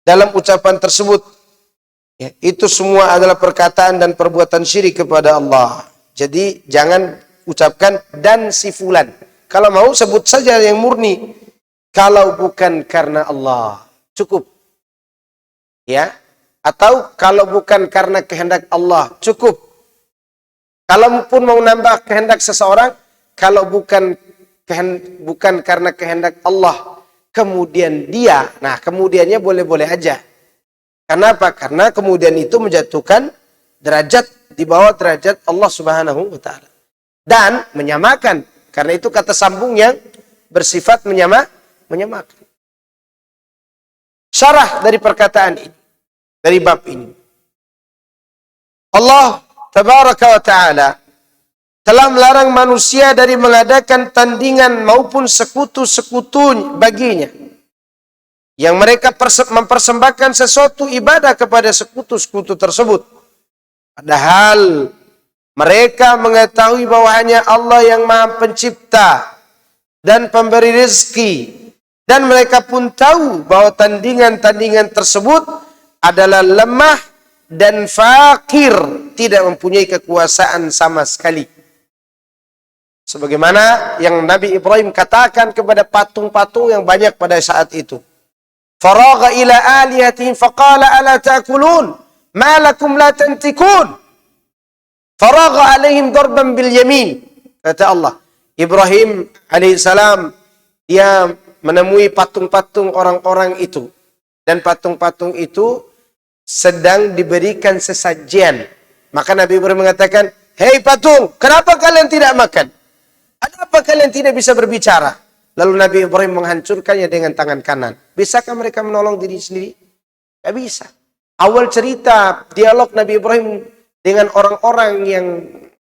dalam ucapan tersebut. Ya, itu semua adalah perkataan dan perbuatan syirik kepada Allah. Jadi jangan ucapkan dan si fulan. Kalau mau sebut saja yang murni. Kalau bukan karena Allah, cukup. Ya. Atau kalau bukan karena kehendak Allah, cukup. Kalau pun mau nambah kehendak seseorang, kalau bukan karena kehendak Allah, kemudian dia, nah kemudiannya boleh-boleh aja. Kenapa? Karena kemudian itu menjatuhkan derajat di bawah derajat Allah Subhanahu wa taala. Dan menyamakan, karena itu kata sambung yang bersifat menyamakan. Syarah dari perkataan ini. Dari bab ini. Allah Tabaraka wa Ta'ala telah melarang manusia dari mengadakan tandingan maupun sekutu-sekutu baginya. Yang mereka mempersembahkan sesuatu ibadah kepada sekutu-sekutu tersebut. Padahal mereka mengetahui bahwa hanya Allah yang Maha Pencipta dan pemberi rezeki. Dan mereka pun tahu bahwa tandingan-tandingan tersebut adalah lemah dan fakir, tidak mempunyai kekuasaan sama sekali. Sebagaimana yang Nabi Ibrahim katakan kepada patung-patung yang banyak pada saat itu. Faragha ila alihatihim faqala ala ta'kulun ma lakum la tantikun. Faragha alaihim darban bil yamin. Kata Allah, Ibrahim alaihissalam dia menemui patung-patung orang-orang itu. Dan patung-patung itu sedang diberikan sesajian. Maka Nabi Ibrahim mengatakan, hei patung, kenapa kalian tidak makan? Ada apa kalian tidak bisa berbicara? Lalu Nabi Ibrahim menghancurkannya dengan tangan kanan. Bisakah mereka menolong diri sendiri? Tidak bisa. Awal cerita dialog Nabi Ibrahim dengan orang-orang yang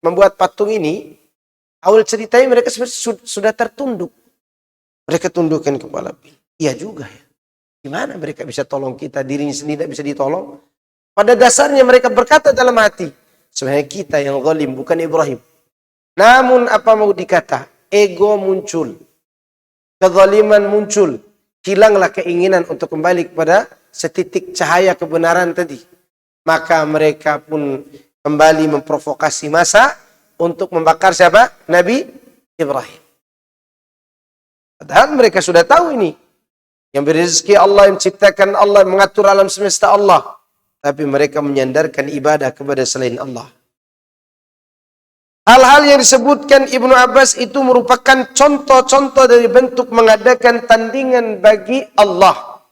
membuat patung ini, awal ceritanya mereka sudah tertunduk. Mereka tundukkan kepala. Iya juga ya. Gimana mereka bisa tolong kita, dirinya sendiri tidak bisa ditolong? Pada dasarnya mereka berkata dalam hati, sebenarnya kita yang zalim, bukan Ibrahim. Namun apa mau dikata? Ego muncul. Kezaliman muncul. Hilanglah keinginan untuk kembali kepada setitik cahaya kebenaran tadi. Maka mereka pun kembali memprovokasi massa untuk membakar siapa? Nabi Ibrahim. Padahal mereka sudah tahu ini. Yang beri rezeki Allah, yang menciptakan Allah, yang mengatur alam semesta Allah. Tapi mereka menyandarkan ibadah kepada selain Allah. Hal-hal yang disebutkan Ibnu Abbas itu merupakan contoh-contoh dari bentuk mengadakan tandingan bagi Allah.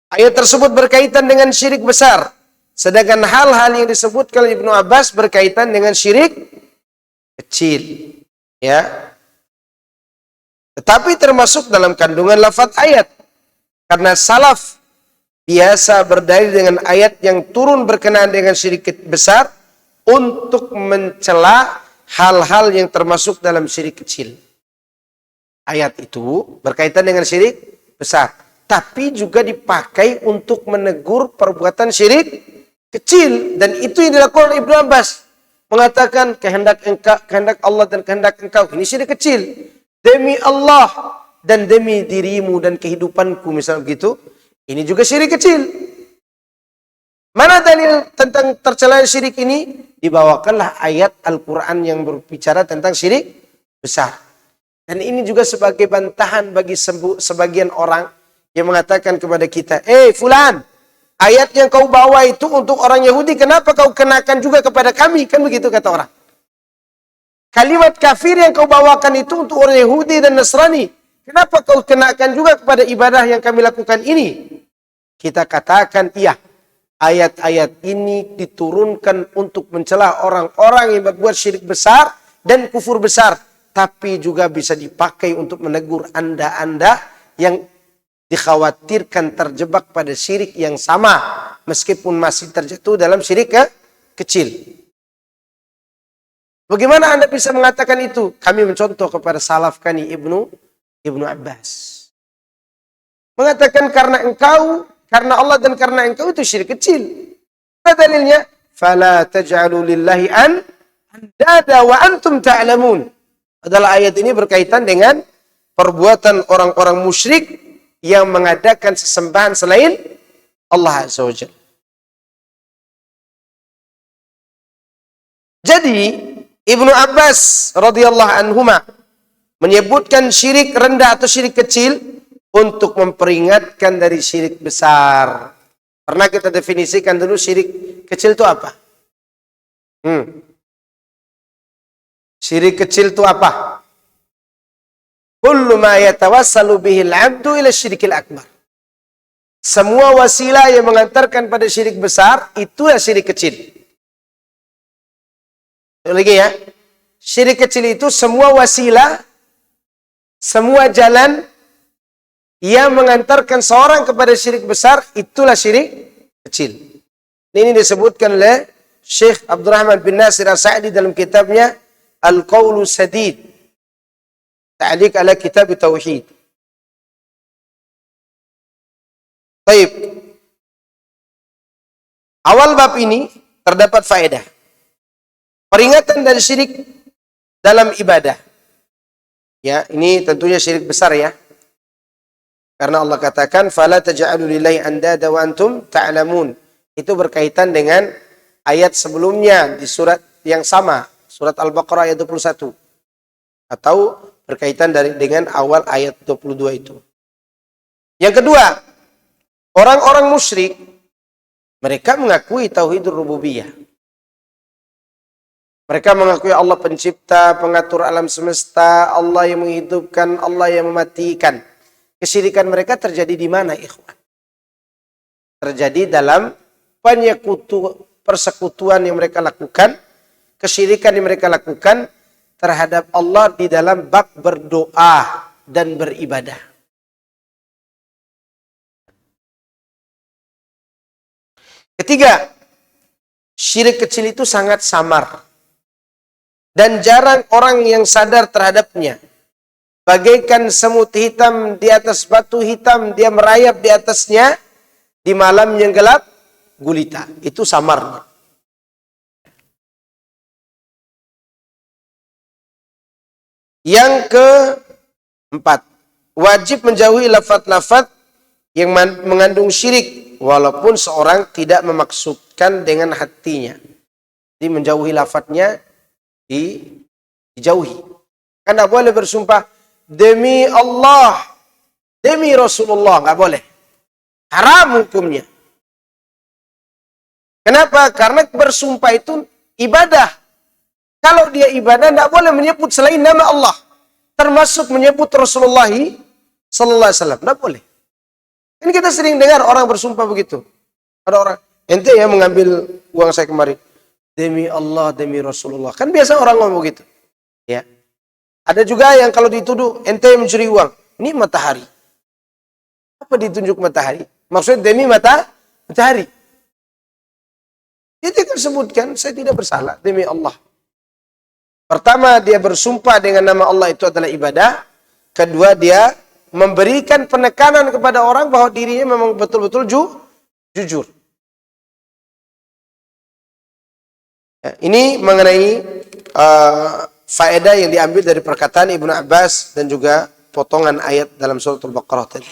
Ayat tersebut berkaitan dengan syirik besar. Sedangkan hal-hal yang disebutkan Ibnu Abbas berkaitan dengan syirik kecil. Ya. Tetapi termasuk dalam kandungan lafaz ayat. Karena salaf biasa berdalil dengan ayat yang turun berkenaan dengan syirik besar untuk mencela hal-hal yang termasuk dalam syirik kecil. Ayat itu berkaitan dengan syirik besar. Tapi juga dipakai untuk menegur perbuatan syirik kecil. Dan itu yang dilakukan Ibnu Abbas. Mengatakan kehendak Allah dan kehendak engkau. Ini syirik kecil. Demi Allah dan demi dirimu dan kehidupanku, misalnya begitu. Ini juga syirik kecil. Mana dalil tentang tercela syirik ini? Dibawakanlah ayat Al-Quran yang berbicara tentang syirik besar. Dan ini juga sebagai bantahan bagi sebagian orang yang mengatakan kepada kita, fulan, ayat yang kau bawa itu untuk orang Yahudi, kenapa kau kenakan juga kepada kami? Kan begitu kata orang. Kalimat kafir yang kau bawakan itu untuk orang Yahudi dan Nasrani. Kenapa kau kenakan juga kepada ibadah yang kami lakukan ini? kita katakan iya, ayat-ayat ini diturunkan untuk mencela orang-orang yang berbuat syirik besar dan kufur besar. Tapi juga bisa dipakai untuk menegur anda-anda yang dikhawatirkan terjebak pada syirik yang sama. Meskipun masih terjatuh dalam syirik kecil. Bagaimana anda bisa mengatakan itu? Kami mencontoh kepada salaf kami Ibnu Abbas. Mengatakan karena Allah dan karena engkau itu syirik kecil. Apa dalilnya? Fala taj'alu lillahi andada wa antum ta'lamun. Adalah ayat ini berkaitan dengan perbuatan orang-orang musyrik yang mengadakan sesembahan selain Allah Azza wa Jalla. Jadi Ibnu Abbas radhiyallahu anhuma menyebutkan syirik rendah atau syirik kecil untuk memperingatkan dari syirik besar. Pernah kita definisikan dulu syirik kecil itu apa? Syirik kecil itu apa? Kullu ma yatawassalu bihil 'abdu ila syirikil akbar. Semua wasilah yang mengantarkan pada syirik besar itulah syirik kecil. Lagi ya, syirik kecil itu semua wasilah, semua jalan yang mengantarkan seorang kepada syirik besar, itulah syirik kecil. Ini disebutkan oleh Syekh Abdurrahman bin Nasir As-Sa'di dalam kitabnya Al-Qawlu Sadid, Ta'liq ala Kitab Tauhid. Baik. Awal bab ini terdapat faedah. Peringatan dari syirik dalam ibadah. Ya, ini tentunya syirik besar ya. Karena Allah katakan fala taj'alu lillahi andada wa antum ta'lamun. Itu berkaitan dengan ayat sebelumnya di surat yang sama, surat Al-Baqarah ayat 21. Atau berkaitan dengan awal ayat 22 itu. Yang kedua, orang-orang musyrik mereka mengakui tauhidur rububiyah. Mereka mengakui Allah pencipta, pengatur alam semesta, Allah yang menghidupkan, Allah yang mematikan. Kesyirikan mereka terjadi di mana, ikhwan? Terjadi dalam persekutuan yang mereka lakukan, kesyirikan yang mereka lakukan terhadap Allah di dalam bab berdoa dan beribadah. Ketiga, syirik kecil itu sangat samar. Dan jarang orang yang sadar terhadapnya. Bagaikan semut hitam di atas batu hitam, dia merayap di atasnya, di malam yang gelap, gulita. Itu samarnya. Yang keempat, wajib menjauhi lafaz-lafaz yang mengandung syirik, walaupun seorang tidak memaksudkan dengan hatinya. Jadi menjauhi lafaznya, dijauhi. Karena boleh bersumpah demi Allah, demi Rasulullah, nggak boleh. Haram hukumnya. Kenapa? Karena bersumpah itu ibadah. Kalau dia ibadah, nggak boleh menyebut selain nama Allah, termasuk menyebut Rasulullah Sallallahu Alaihi Wasallam, nggak boleh. Ini kita sering dengar orang bersumpah begitu. Ada orang, ente ya mengambil uang saya kemarin. Demi Allah, demi Rasulullah. Kan biasa orang ngomong gitu. Ya. Ada juga yang kalau dituduh, ente mencuri uang. Ini matahari. Apa ditunjuk matahari? Maksudnya demi matahari. Dia tidak sebutkan, saya tidak bersalah. Demi Allah. Pertama, dia bersumpah dengan nama Allah itu adalah ibadah. Kedua, dia memberikan penekanan kepada orang bahwa dirinya memang betul-betul jujur. Ini mengenai faedah yang diambil dari perkataan Ibnu Abbas dan juga potongan ayat dalam surat Al-Baqarah tadi.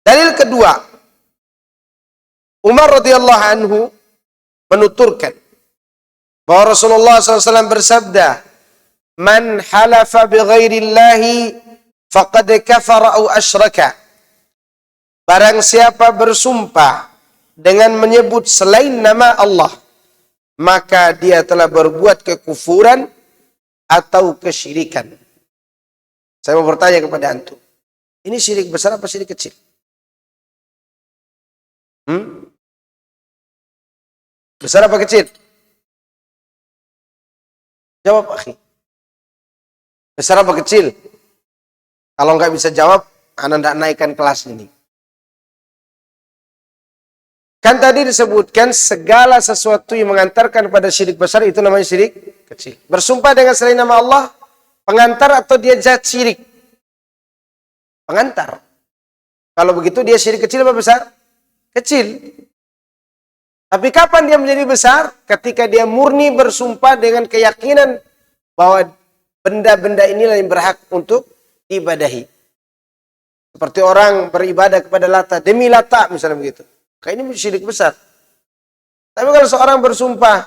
Dalil kedua, Umar radhiyallahu anhu menuturkan bahwa Rasulullah SAW bersabda, "Man halafa bighairillahi faqad kafara aw asyraka." Barang siapa bersumpah dengan menyebut selain nama Allah, maka dia telah berbuat kekufuran atau kesyirikan. Saya mau bertanya kepada antum. Ini syirik besar apa syirik kecil? Hmm? Besar apa kecil? Jawab, akhi. Besar apa kecil? Kalau nggak bisa jawab, Anda tidak naikkan kelas ini. Kan tadi disebutkan segala sesuatu yang mengantarkan pada syirik besar itu namanya syirik kecil. Bersumpah dengan selain nama Allah, pengantar atau dia zat syirik? Pengantar. Kalau begitu dia syirik kecil apa besar? Kecil. Tapi kapan dia menjadi besar? Ketika dia murni bersumpah dengan keyakinan bahwa benda-benda inilah yang berhak untuk diibadahi. Seperti orang beribadah kepada Lata, demi Lata misalnya begitu. Kayak ini syirik besar. Tapi kalau seorang bersumpah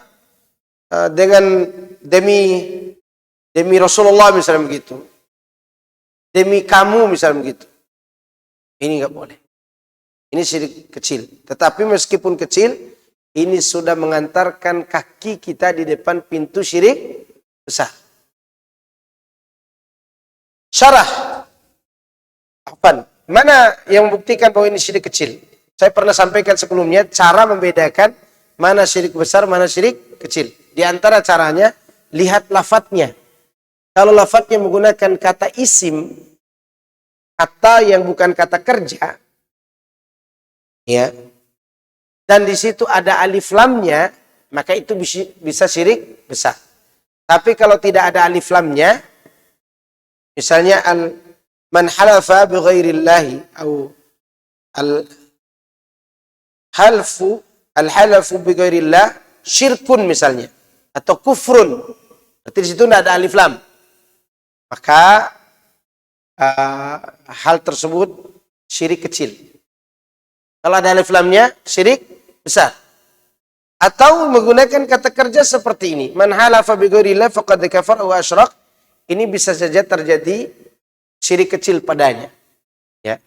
dengan demi Rasulullah misalnya begitu, demi kamu misalnya begitu, ini nggak boleh. Ini syirik kecil. Tetapi meskipun kecil, ini sudah mengantarkan kaki kita di depan pintu syirik besar. Syarah. Apaan? Mana yang membuktikan bahwa ini syirik kecil? Saya pernah sampaikan sebelumnya cara membedakan mana syirik besar, mana syirik kecil. Di antara caranya, lihat lafadznya. Kalau lafadznya menggunakan kata isim, kata yang bukan kata kerja, ya, dan di situ ada alif lamnya, maka itu bisa syirik besar. Tapi kalau tidak ada alif lamnya, misalnya man halafa bi ghairillahi atau al-halafu bi ghairillah syirkun misalnya atau kufrun. Berarti di situ tidak ada alif lam. Maka hal tersebut syirik kecil. Kalau ada alif lamnya syirik besar. Atau menggunakan kata kerja seperti ini. Man halafa bi ghairillah faqad kafara wa asyrak. Ini bisa saja terjadi syirik kecil padanya. Ya.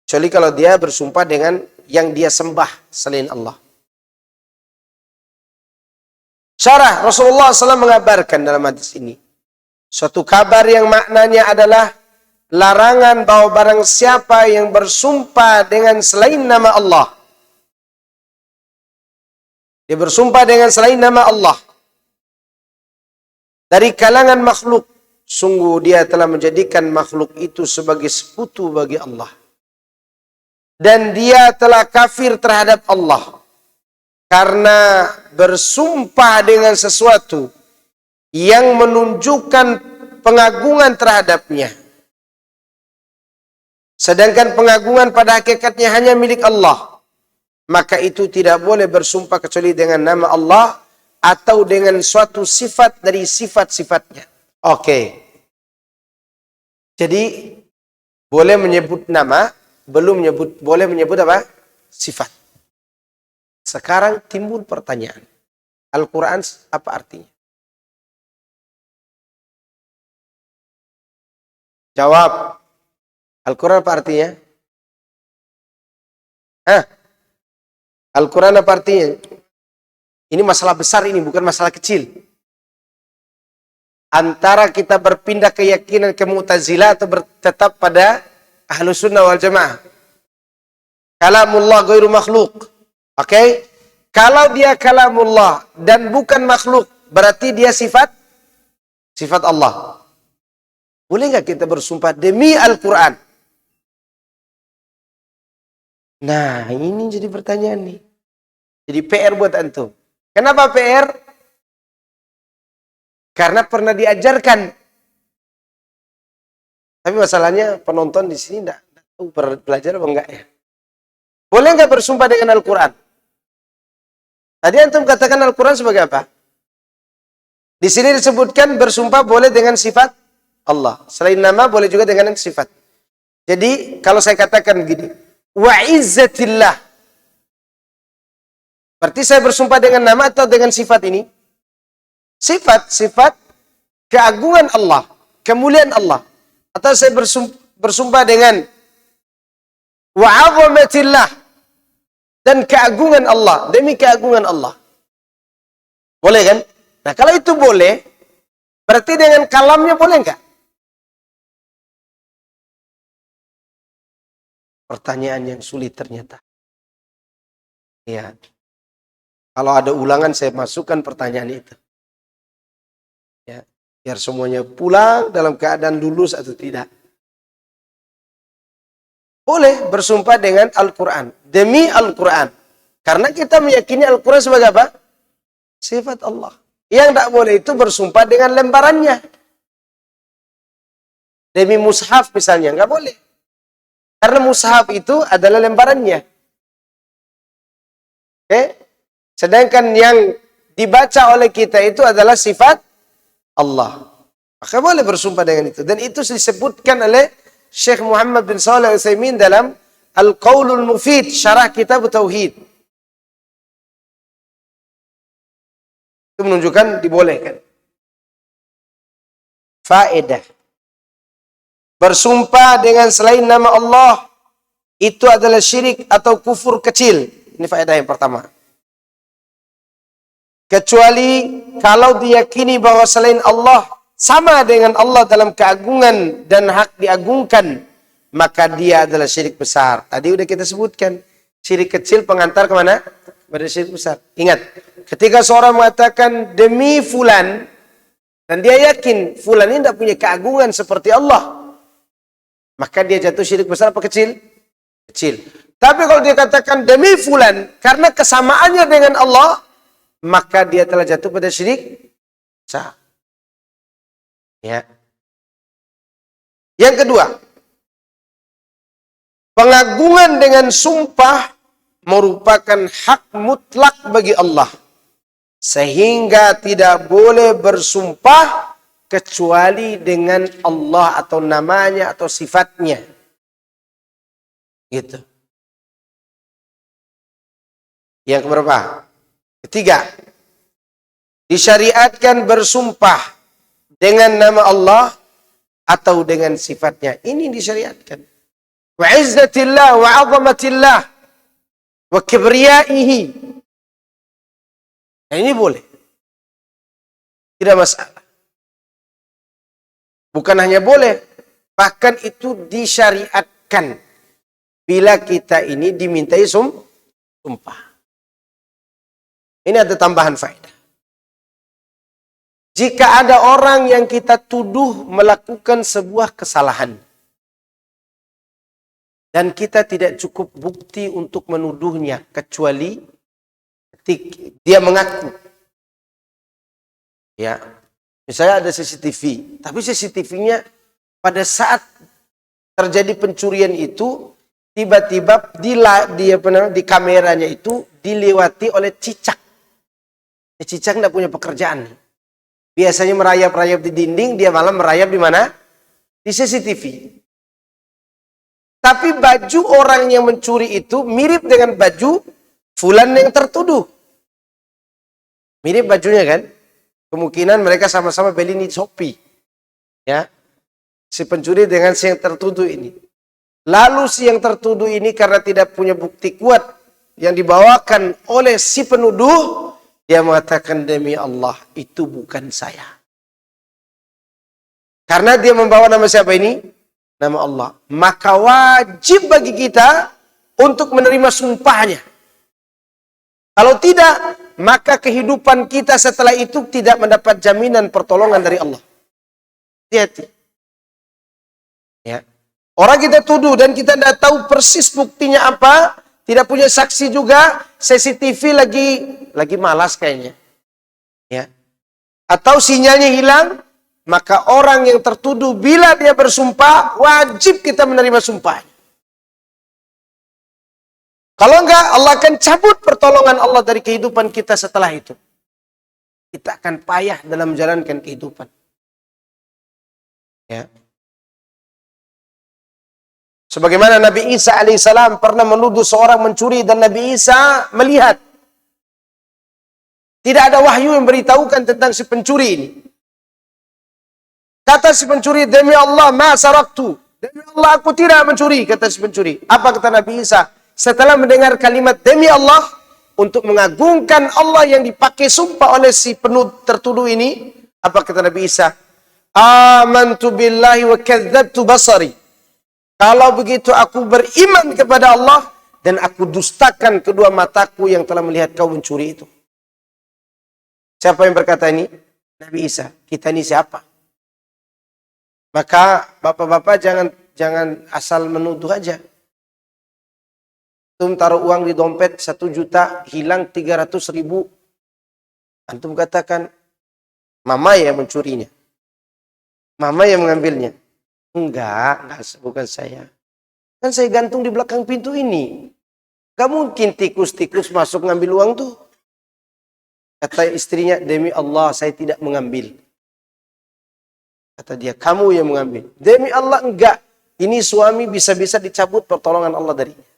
Kecuali kalau dia bersumpah dengan yang dia sembah selain Allah. Syarah, Rasulullah SAW mengabarkan dalam hadis ini. Suatu kabar yang maknanya adalah larangan bahwa barang siapa yang bersumpah dengan selain nama Allah. Dia bersumpah dengan selain nama Allah. Dari kalangan makhluk. Sungguh dia telah menjadikan makhluk itu sebagai sekutu bagi Allah. Dan dia telah kafir terhadap Allah. Karena bersumpah dengan sesuatu yang menunjukkan pengagungan terhadapnya. Sedangkan pengagungan pada hakikatnya hanya milik Allah. Maka itu tidak boleh bersumpah kecuali dengan nama Allah atau dengan suatu sifat dari sifat-sifatnya. Oke. Jadi boleh menyebut nama, boleh menyebut apa? Sifat. Sekarang timbul pertanyaan. Al-Quran apa artinya? Jawab. Al-Quran apa artinya? Al-Quran apa artinya? Ini masalah besar ini, bukan masalah kecil. Antara kita berpindah keyakinan ke Mu'tazilah atau tetap pada Ahlus Sunnah wal Jamaah. Kalamullah ghairu makhluk. Oke? Kalau dia kalamullah dan bukan makhluk, berarti dia sifat Allah. Boleh nggak kita bersumpah demi Al-Quran? Nah, ini jadi pertanyaan nih. Jadi PR buat antum. Kenapa PR? Karena pernah diajarkan. Tapi masalahnya penonton di sini enggak tahu belajar apa enggak ya. Boleh nggak bersumpah dengan Al-Quran? Tadi antum katakan Al-Quran sebagai apa? Di sini disebutkan bersumpah boleh dengan sifat Allah. Selain nama boleh juga dengan sifat. Jadi kalau saya katakan begini, wa izzatillah. Berarti saya bersumpah dengan nama atau dengan sifat ini? Sifat keagungan Allah, kemuliaan Allah. Atau saya bersumpah dengan wa 'azamatillah dan keagungan Allah, demi keagungan Allah. Boleh kan? Nah, kalau itu boleh, berarti dengan kalamnya boleh enggak? Pertanyaan yang sulit ternyata. Ya. Kalau ada ulangan saya masukkan pertanyaan itu. Ya. Biar semuanya pulang dalam keadaan lulus atau tidak. Boleh bersumpah dengan Al-Quran. Demi Al-Quran. Karena kita meyakini Al-Quran sebagai apa? Sifat Allah. Yang tidak boleh itu bersumpah dengan lembarannya. Demi mushaf misalnya. Nggak boleh. Karena mushaf itu adalah lembarannya. Oke? Sedangkan yang dibaca oleh kita itu adalah sifat Allah. Maka boleh bersumpah dengan itu. Dan itu disebutkan oleh Syekh Muhammad bin Shalih Al-Utsaimin dalam Al-Qaulul Mufid, syarah kitab Tauhid. Itu menunjukkan dibolehkan. Faedah. Bersumpah dengan selain nama Allah itu adalah syirik atau kufur kecil. Ini faedah yang pertama. Kecuali kalau diyakini bahwa selain Allah sama dengan Allah dalam keagungan dan hak diagungkan, maka dia adalah syirik besar. Tadi udah kita sebutkan. Syirik kecil pengantar kemana? Pada syirik besar. Ingat, ketika seorang mengatakan demi fulan, dan dia yakin fulan ini tidak punya keagungan seperti Allah, maka dia jatuh syirik besar apa kecil? Kecil. Tapi kalau dia katakan demi fulan, karena kesamaannya dengan Allah, maka dia telah jatuh pada syirik besar. Ya. Yang kedua, pengagungan dengan sumpah merupakan hak mutlak bagi Allah. Sehingga tidak boleh bersumpah kecuali dengan Allah atau namanya atau sifatnya. Gitu. Yang keberapa? Ketiga, disyariatkan bersumpah dengan nama Allah atau dengan sifatnya. Ini disyariatkan. Wa izzatillah wa azamatillah wa kibriyaihi. Nah, ini boleh. Tidak masalah. Bukan hanya boleh, bahkan itu disyariatkan bila kita ini dimintai sumpah. Ini ada tambahan faedah. Jika ada orang yang kita tuduh melakukan sebuah kesalahan, dan kita tidak cukup bukti untuk menuduhnya, kecuali dia mengaku. Ya, misalnya ada CCTV, tapi CCTV-nya pada saat terjadi pencurian itu, tiba-tiba di kameranya itu dilewati oleh cicak. Cicak tidak punya pekerjaan. Biasanya merayap-rayap di dinding, dia malah merayap di mana? Di CCTV. Tapi baju orang yang mencuri itu mirip dengan baju fulan yang tertuduh. Mirip bajunya kan? Kemungkinan mereka sama-sama beli di Shopee. Ya. Si pencuri dengan si yang tertuduh ini. Lalu si yang tertuduh ini karena tidak punya bukti kuat yang dibawakan oleh si penuduh, dia mengatakan demi Allah itu bukan saya. Karena dia membawa nama siapa ini? Nama Allah. Maka wajib bagi kita untuk menerima sumpahnya. Kalau tidak, maka kehidupan kita setelah itu tidak mendapat jaminan pertolongan dari Allah. Hati-hati. Ya. Orang kita tuduh dan kita tidak tahu persis buktinya apa, tidak punya saksi juga, CCTV lagi malas kayaknya. Ya. Atau sinyalnya hilang, maka orang yang tertuduh bila dia bersumpah, wajib kita menerima sumpahnya. Kalau enggak, Allah akan cabut pertolongan Allah dari kehidupan kita setelah itu. Kita akan payah dalam menjalankan kehidupan. Ya. Sebagaimana Nabi Isa alaihissalam pernah menuduh seorang mencuri dan Nabi Isa melihat. Tidak ada wahyu yang beritahukan tentang si pencuri ini. Kata si pencuri, demi Allah ma saraktu. Demi Allah aku tidak mencuri, kata si pencuri. Apa kata Nabi Isa? Setelah mendengar kalimat demi Allah, untuk mengagungkan Allah yang dipakai sumpah oleh si tertuduh ini, apa kata Nabi Isa? Amantu billahi wa kadzdzabtu basari. Kalau begitu aku beriman kepada Allah dan aku dustakan kedua mataku yang telah melihat kau mencuri itu. Siapa yang berkata ini? Nabi Isa. Kita ini siapa? Maka bapak-bapak jangan asal menuduh aja. Antum taruh uang di dompet 1 juta, hilang 300.000. Antum katakan, mama yang mencurinya. Mama yang mengambilnya. Enggak, bukan saya. Kan saya gantung di belakang pintu ini. Gak mungkin tikus-tikus masuk ngambil uang tuh. Kata istrinya, demi Allah saya tidak mengambil. Kata dia, kamu yang mengambil. Demi Allah enggak. Ini suami bisa-bisa dicabut pertolongan Allah darinya.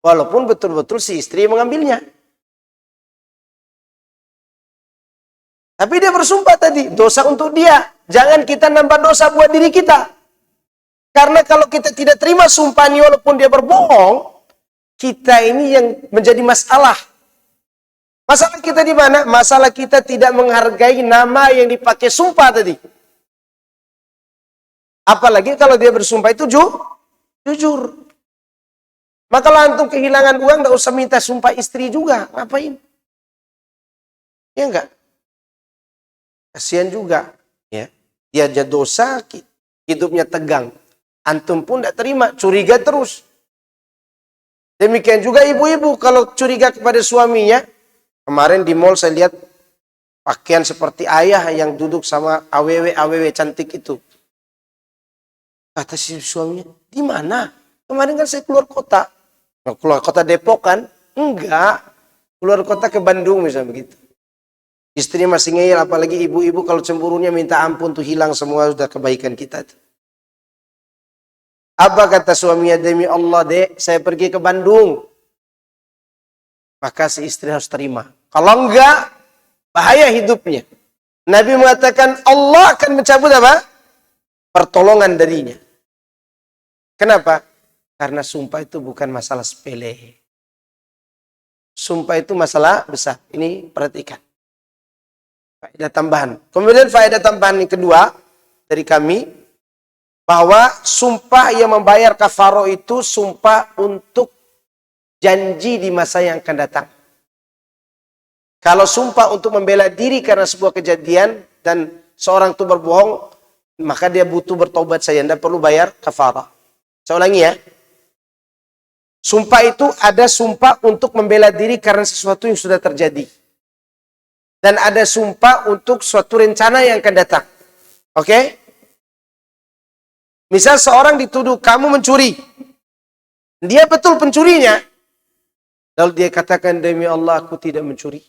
Walaupun betul-betul si istri yang mengambilnya. Tapi dia bersumpah tadi, dosa untuk dia. Jangan kita nambah dosa buat diri kita. Karena kalau kita tidak terima sumpah ini walaupun dia berbohong, kita ini yang menjadi masalah. Masalah kita di mana? Masalah kita tidak menghargai nama yang dipakai sumpah tadi. Apalagi kalau dia bersumpah itu jujur. Maka kalau antum kehilangan uang, tidak usah minta sumpah istri juga. Ngapain? Ya enggak? Kasihan juga. Ya. Dia aja dosa, hidupnya tegang. Antum pun tidak terima, curiga terus. Demikian juga ibu-ibu kalau curiga kepada suaminya. Kemarin di mall saya lihat pakaian seperti ayah yang duduk sama aww cantik itu. Kata si suaminya, di mana? Kemarin kan saya keluar kota. Keluar kota Depok kan? Enggak. Keluar kota ke Bandung misalnya begitu. Istri masih ngeyel, apalagi ibu-ibu kalau cemburunya minta ampun tuh hilang semua sudah kebaikan kita tuh. Apa kata suaminya? Demi Allah dek, saya pergi ke Bandung. Maka si istri harus terima. Kalau enggak, bahaya hidupnya. Nabi mengatakan Allah akan mencabut apa? Pertolongan darinya. Kenapa? Karena sumpah itu bukan masalah sepele. Sumpah itu masalah besar. Ini perhatikan. Faedah tambahan. Kemudian faedah tambahan yang kedua dari kami, bahwa sumpah yang membayar kafaroh itu sumpah untuk janji di masa yang akan datang. Kalau sumpah untuk membela diri karena sebuah kejadian dan seorang itu berbohong, maka dia butuh bertobat saja, tidak perlu bayar kafarah. Saya ulangi ya. Sumpah itu ada sumpah untuk membela diri karena sesuatu yang sudah terjadi. Dan ada sumpah untuk suatu rencana yang akan datang. Oke? Misal seorang dituduh kamu mencuri. Dia betul pencurinya. Lalu dia katakan, demi Allah aku tidak mencuri.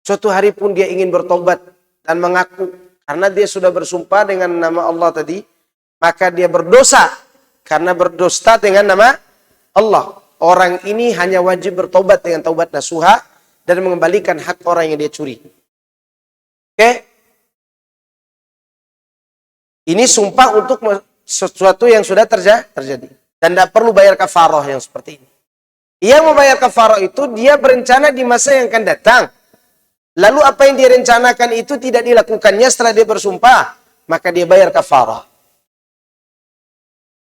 Suatu hari pun dia ingin bertobat dan mengaku. Karena dia sudah bersumpah dengan nama Allah tadi. Maka dia berdosa. Karena berdusta dengan nama Allah. Orang ini hanya wajib bertobat dengan taubat nasuha. Dan mengembalikan hak orang yang dia curi. Oke? Ini sumpah untuk sesuatu yang sudah terjadi. Dan tidak perlu bayar kafarah yang seperti ini. Yang membayar kafarah itu dia berencana di masa yang akan datang. Lalu apa yang dia rencanakan itu tidak dilakukannya setelah dia bersumpah. Maka dia bayar kafarah.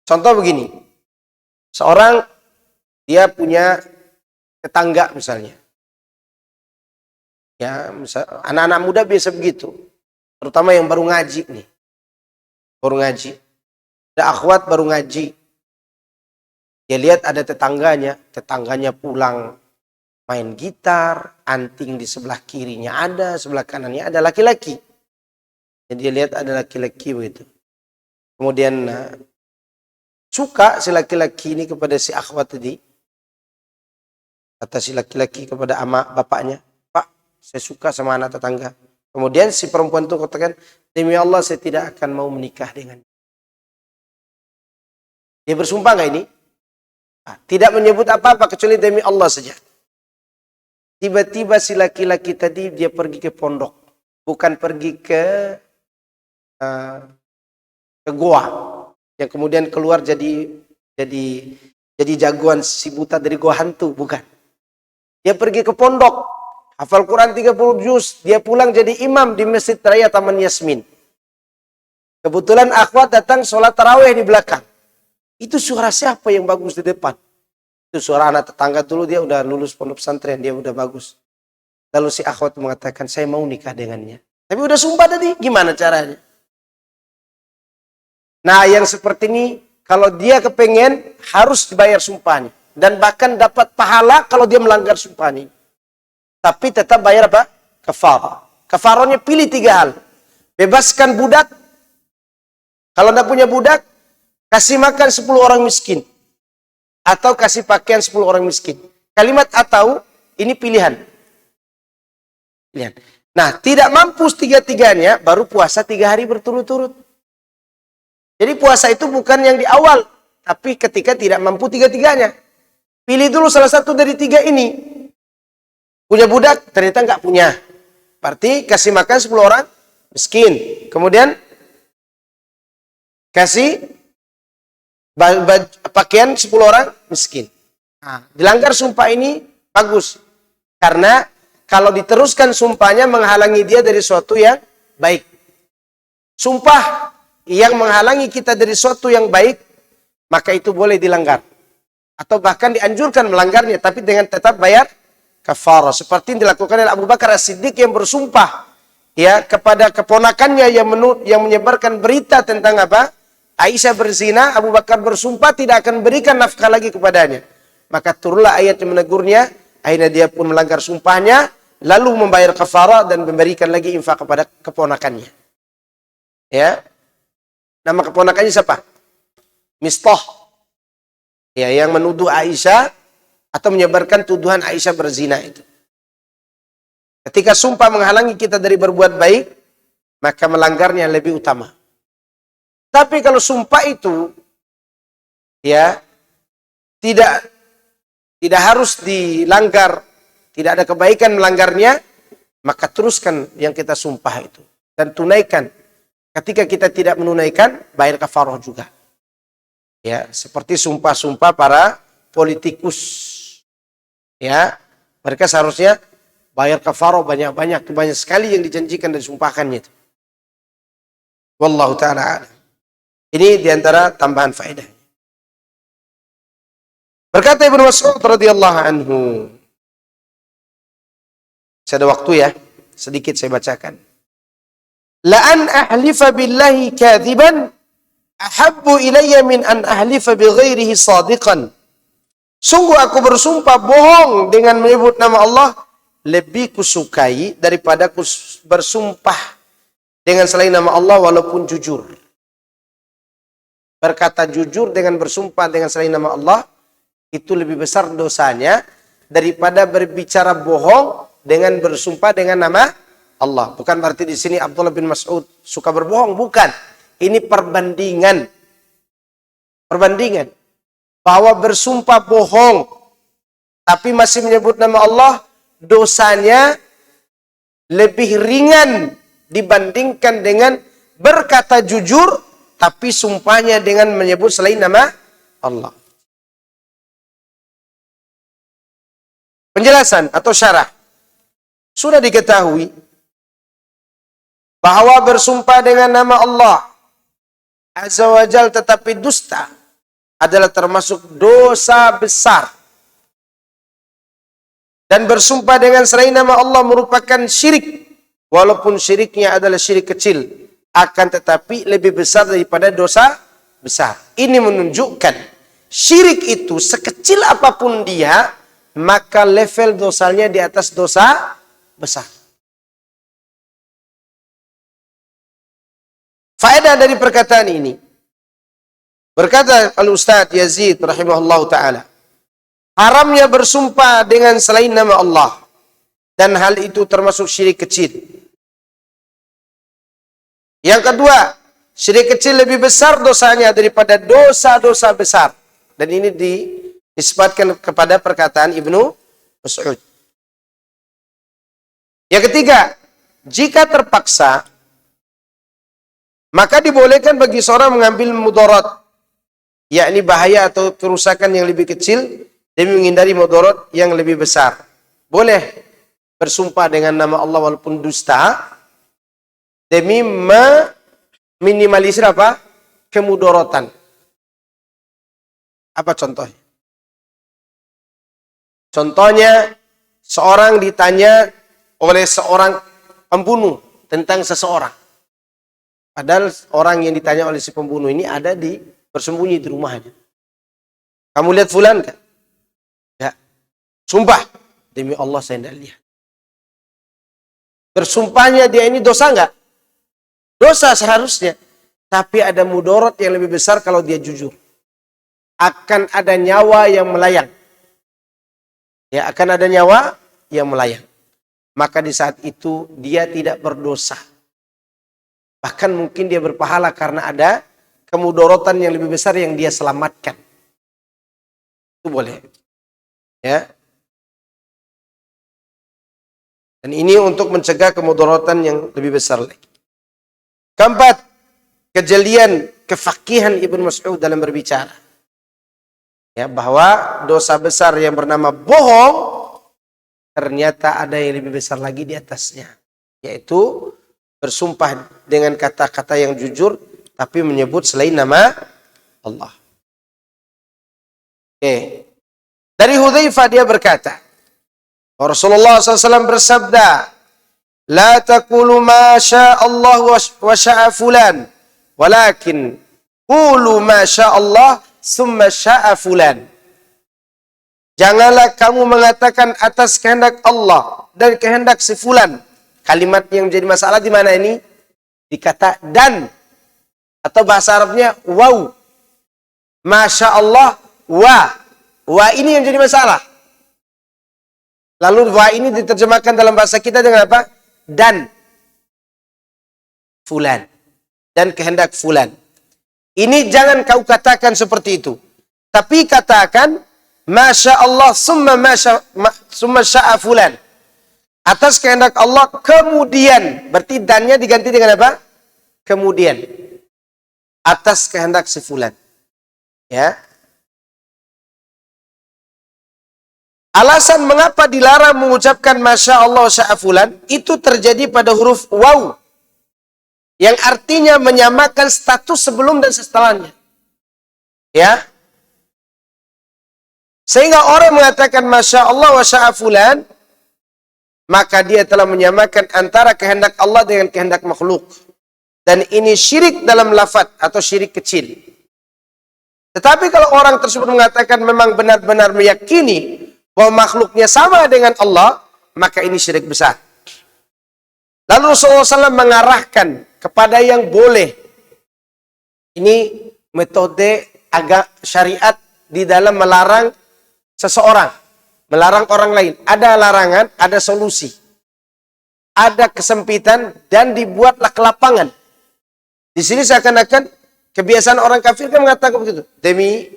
Contoh begini. Seorang dia punya tetangga misalnya. Ya, anak-anak muda biasa begitu. Terutama yang baru ngaji nih. Baru ngaji. Ada akhwat baru ngaji. Dia lihat ada tetangganya pulang main gitar, anting di sebelah kirinya ada, sebelah kanannya ada laki-laki. Jadi dia lihat ada laki-laki begitu. Kemudian suka si laki-laki ini kepada si akhwat tadi. Kata si laki-laki kepada bapaknya, saya suka sama anak tetangga. Kemudian si perempuan itu katakan, demi Allah saya tidak akan mau menikah dengan dia. Dia bersumpah nggak ini? Tidak menyebut apa-apa kecuali demi Allah saja. Tiba-tiba si laki-laki tadi dia pergi ke pondok. Bukan pergi ke goa. Yang kemudian keluar jadi jagoan si buta dari goa hantu. Bukan. Dia pergi ke pondok. Hafal Quran 30 juz, dia pulang jadi imam di Masjid Raya Taman Yasmin. Kebetulan akhwat datang sholat tarawih di belakang. Itu suara siapa yang bagus di depan? Itu suara anak tetangga dulu, dia udah lulus pondok pesantren, dia udah bagus. Lalu si akhwat mengatakan, saya mau nikah dengannya. Tapi udah sumpah tadi, gimana caranya? Nah, yang seperti ini, kalau dia kepengen, harus dibayar sumpahnya. Dan bahkan dapat pahala kalau dia melanggar sumpahnya. Tapi tetap bayar apa? Kafarah. Kafarahnya pilih 3 hal. Bebaskan budak. Kalau tidak punya budak, kasih makan 10 orang miskin. Atau kasih pakaian 10 orang miskin. Kalimat atau, ini pilihan. Pilihan. Nah, tidak mampu 3-tiganya, baru puasa 3 hari berturut-turut. Jadi puasa itu bukan yang di awal, tapi ketika tidak mampu 3-tiganya. Pilih dulu salah satu dari 3 ini. Punya budak, ternyata nggak punya. Berarti kasih makan 10 orang miskin. Kemudian kasih pakaian 10 orang miskin. Nah, dilanggar sumpah ini bagus. Karena kalau diteruskan sumpahnya menghalangi dia dari suatu yang baik. Sumpah yang menghalangi kita dari suatu yang baik, maka itu boleh dilanggar. Atau bahkan dianjurkan melanggarnya, tapi dengan tetap bayar kafarah. Seperti yang dilakukan oleh Abu Bakar As-Siddiq yang bersumpah ya kepada keponakannya yang menyebarkan berita tentang apa? Aisyah berzina. Abu Bakar bersumpah tidak akan berikan nafkah lagi kepadanya. Maka turunlah ayat yang menegurnya. Akhirnya dia pun melanggar sumpahnya, lalu membayar kafarah dan memberikan lagi infak kepada keponakannya. Ya. Nama keponakannya siapa? Mistah. Ya, yang menuduh Aisyah atau menyebarkan tuduhan Aisyah berzina itu. Ketika sumpah menghalangi kita dari berbuat baik, maka melanggarnya lebih utama. Tapi kalau sumpah itu ya tidak harus dilanggar, tidak ada kebaikan melanggarnya, maka teruskan yang kita sumpah itu dan tunaikan. Ketika kita tidak menunaikan, bayar kafarah juga. Ya, seperti sumpah-sumpah para politikus. Ya, mereka seharusnya bayar kafarah banyak sekali yang dijanjikan dan disumpahkannya itu. Wallahu ta'ala a'lam. Ini diantara tambahan faedah. Berkata Ibnu Mas'ud radhiyallahu anhu. Saya ada waktu ya, sedikit saya bacakan. La an ahlifa billahi kadhiban ahabbu ilayya min an ahlifa bi ghairihi sadiqan. Sungguh aku bersumpah bohong dengan menyebut nama Allah lebih kusukai daripada bersumpah dengan selain nama Allah walaupun jujur. Berkata jujur dengan bersumpah dengan selain nama Allah itu lebih besar dosanya daripada berbicara bohong dengan bersumpah dengan nama Allah. Bukan berarti di sini Abdullah bin Mas'ud suka berbohong, bukan. Ini perbandingan. Perbandingan. Bahwa bersumpah bohong tapi masih menyebut nama Allah, dosanya lebih ringan dibandingkan dengan berkata jujur tapi sumpahnya dengan menyebut selain nama Allah. Penjelasan atau syarah. Sudah diketahui bahwa bersumpah dengan nama Allah Azza wa Jal tetapi dusta adalah termasuk dosa besar. Dan bersumpah dengan selain nama Allah merupakan syirik. Walaupun syiriknya adalah syirik kecil, akan tetapi lebih besar daripada dosa besar. Ini menunjukkan syirik itu sekecil apapun dia, maka level dosanya di atas dosa besar. Faedah dari perkataan ini. Berkata Al-Ustadz Yazid rahimahullah ta'ala. Haramnya bersumpah dengan selain nama Allah. Dan hal itu termasuk syirik kecil. Yang kedua, syirik kecil lebih besar dosanya daripada dosa-dosa besar. Dan ini disebutkan kepada perkataan Ibnu Mas'ud. Yang ketiga, jika terpaksa, maka dibolehkan bagi seorang mengambil mudarat, yakni bahaya atau kerusakan yang lebih kecil demi menghindari mudarat yang lebih besar. Boleh bersumpah dengan nama Allah walaupun dusta demi meminimalisir apa? Kemudaratan. Apa contohnya? Contohnya, seorang ditanya oleh seorang pembunuh tentang seseorang. Padahal orang yang ditanya oleh si pembunuh ini ada bersembunyi di rumahnya. Kamu lihat fulan kan? Ya. Sumpah, demi Allah saya tidak lihat. Bersumpahnya dia ini dosa enggak? Dosa seharusnya. Tapi ada mudarat yang lebih besar kalau dia jujur. Akan ada nyawa yang melayang. Ya, akan ada nyawa yang melayang. Maka di saat itu dia tidak berdosa. Bahkan mungkin dia berpahala karena ada kemudaratan yang lebih besar yang dia selamatkan. Itu boleh. Ya. Dan ini untuk mencegah kemudaratan yang lebih besar lagi. Keempat, kejelian kefakihan Ibnu Mas'ud dalam berbicara. Ya, bahwa dosa besar yang bernama bohong ternyata ada yang lebih besar lagi di atasnya, yaitu bersumpah dengan kata-kata yang jujur tapi menyebut selain nama Allah. Oke. Dari Hudzaifah dia berkata, Rasulullah SAW bersabda, "La taqulu ma syaa Allah wa syaa fulan, walakin qulu ma syaa Allah summa syaa fulan." Janganlah kamu mengatakan atas kehendak Allah dan kehendak si fulan. Kalimat yang menjadi masalah di mana ini? Di kata dan. Atau bahasa Arabnya waw. Masya Allah wa. Wa ini yang jadi masalah. Lalu wa ini diterjemahkan dalam bahasa kita dengan apa? Dan. Fulan. Dan kehendak fulan. Ini jangan kau katakan seperti itu. Tapi katakan Masya Allah summa sya'a fulan. Atas kehendak Allah kemudian. Berarti dannya diganti dengan apa? Kemudian. Atas kehendak si fulan. Ya. Alasan mengapa dilarang mengucapkan Masya Allah sya'a fulan. Itu terjadi pada huruf waw. Yang artinya menyamakan status sebelum dan setelahnya. Ya. Sehingga orang mengatakan Masya Allah wa sya'a fulan, maka dia telah menyamakan antara kehendak Allah dengan kehendak makhluk. Dan ini syirik dalam lafaz atau syirik kecil. Tetapi kalau orang tersebut mengatakan memang benar-benar meyakini bahwa makhluknya sama dengan Allah, maka ini syirik besar. Lalu Rasulullah SAW mengarahkan kepada yang boleh. Ini metode agak syariat di dalam melarang seseorang, melarang orang lain. Ada larangan, ada solusi. Ada kesempitan dan dibuatlah kelapangan. Di sini seakan-akan kebiasaan orang kafir kan mengatakan begitu. Demi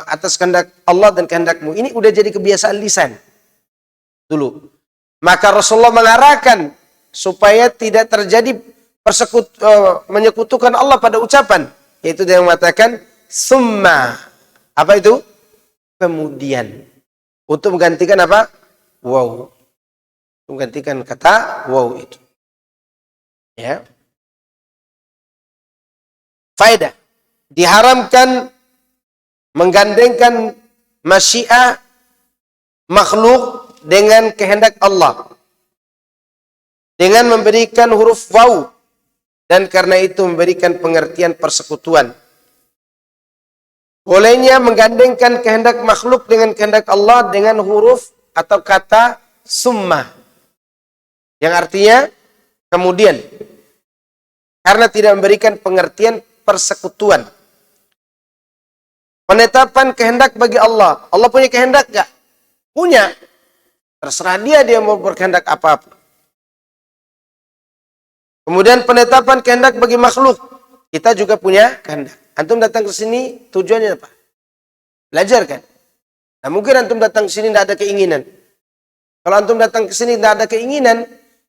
atas kehendak Allah dan kehendakmu. Ini udah jadi kebiasaan lisan. Dulu. Maka Rasulullah mengarahkan supaya tidak terjadi menyekutukan Allah pada ucapan. Yaitu dia mengatakan summa. Apa itu? Kemudian. Untuk menggantikan apa? Wow. Menggantikan kata wow itu. Ya. Faedah. Diharamkan menggandengkan masyiah makhluk dengan kehendak Allah. Dengan memberikan huruf waw. Dan karena itu memberikan pengertian persekutuan. Bolehnya menggandengkan kehendak makhluk dengan kehendak Allah dengan huruf atau kata summa. Yang artinya kemudian. Karena tidak memberikan pengertian persekutuan. Penetapan kehendak bagi Allah. Allah punya kehendak gak? Punya. Terserah dia mau berkehendak apa-apa. Kemudian penetapan kehendak bagi makhluk. Kita juga punya kehendak. Antum datang ke sini tujuannya apa? Belajar kan? Nah mungkin antum datang ke sini tidak ada keinginan. Kalau antum datang ke sini tidak ada keinginan,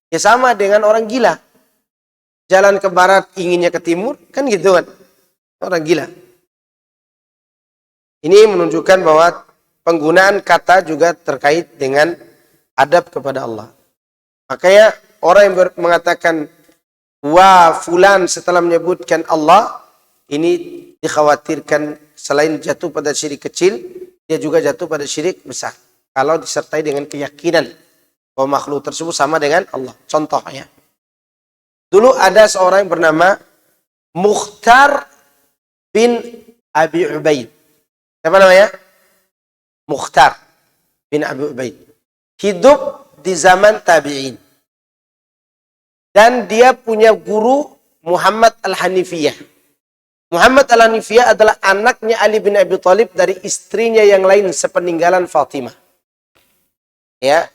ya sama dengan orang gila. Jalan ke barat inginnya ke timur, kan gitu kan? Orang gila. Ini menunjukkan bahwa penggunaan kata juga terkait dengan adab kepada Allah. Makanya orang yang mengatakan wa fulan setelah menyebutkan Allah, ini dikhawatirkan selain jatuh pada syirik kecil, dia juga jatuh pada syirik besar. kalau disertai dengan keyakinan bahwa makhluk tersebut sama dengan Allah. Contohnya, dulu ada seorang yang bernama Mukhtar bin Abi Ubaid. Siapa namanya? Mukhtar bin Abi Ubaid. Hidup di zaman tabi'in. Dan dia punya guru Muhammad Al-Hanifiyah. Muhammad Al-Hanifiyah adalah anaknya Ali bin Abi Thalib dari istrinya yang lain sepeninggalan Fatimah. Ya,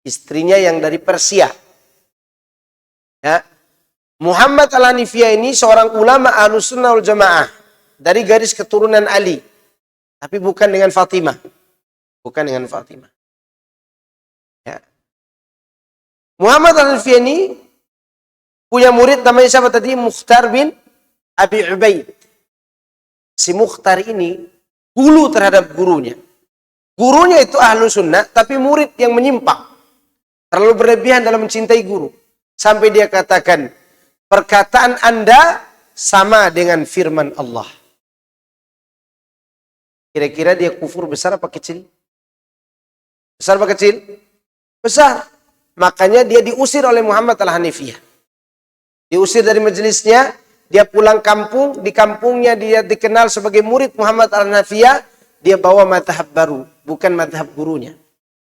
istrinya yang dari Persia. Ya. Muhammad Al-Hanifiyah ini seorang ulama Ahlussunnah wal Jamaah dari garis keturunan Ali, tapi bukan dengan Fatimah. Bukan dengan Fatimah. Ya. Muhammad Al-Hanifiyah ini punya murid namanya siapa tadi? Mukhtar bin Abi Ubaid. Si Mukhtar ini hulu terhadap gurunya. Gurunya itu ahlu sunnah, tapi murid yang menyimpang. Terlalu berlebihan dalam mencintai guru. Sampai dia katakan, perkataan Anda sama dengan firman Allah. Kira-kira dia kufur besar apa kecil? Besar apa kecil? Besar. Makanya dia diusir oleh Muhammad Al-Hanifiyah. Diusir dari majelisnya, dia pulang kampung, di kampungnya dia dikenal sebagai murid Muhammad Al-Hanifiyah, dia bawa mazhab baru, bukan mazhab gurunya.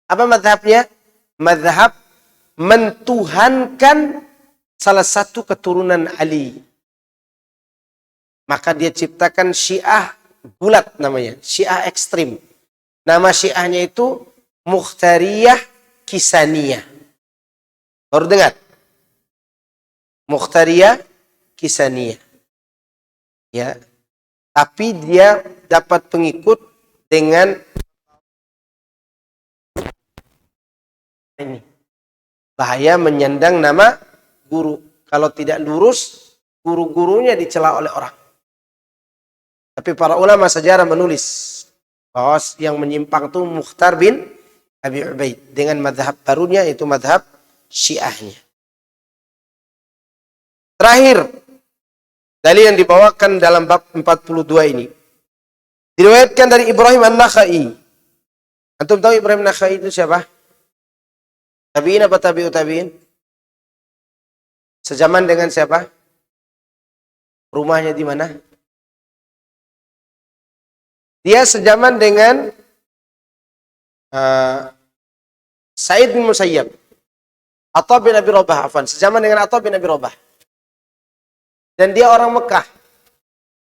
Apa mazhabnya? Mazhab mentuhankan salah satu keturunan Ali. Maka dia ciptakan Syiah bulat namanya, Syiah ekstrim. Nama Syiahnya itu Mukhtariyah Kisaniyah. Baru dengar? Mukhtariyah Kisaniyah. Ya. Tapi dia dapat pengikut dengan ini. Bahaya menyandang nama guru. Kalau tidak lurus, guru-gurunya dicela oleh orang. Tapi para ulama sejarah menulis bahwa yang menyimpang itu Mukhtar bin Abi Ubaid. Dengan madhab barunya, itu madhab Syiahnya. Terakhir, dalil yang dibawakan dalam bab 42 ini. Diriwayatkan dari Ibrahim An-Nakhai. Antum tahu Ibrahim An-Nakhai itu siapa? Tabi'in apa tabi'ut tabi'in? Sejaman dengan siapa? Rumahnya di mana? Dia sejaman dengan Sa'id bin Musayyab. Atha bin Abi Rabah, afwan. Sejaman dengan Atha bin Abi Rabah. Dan dia orang Mekah.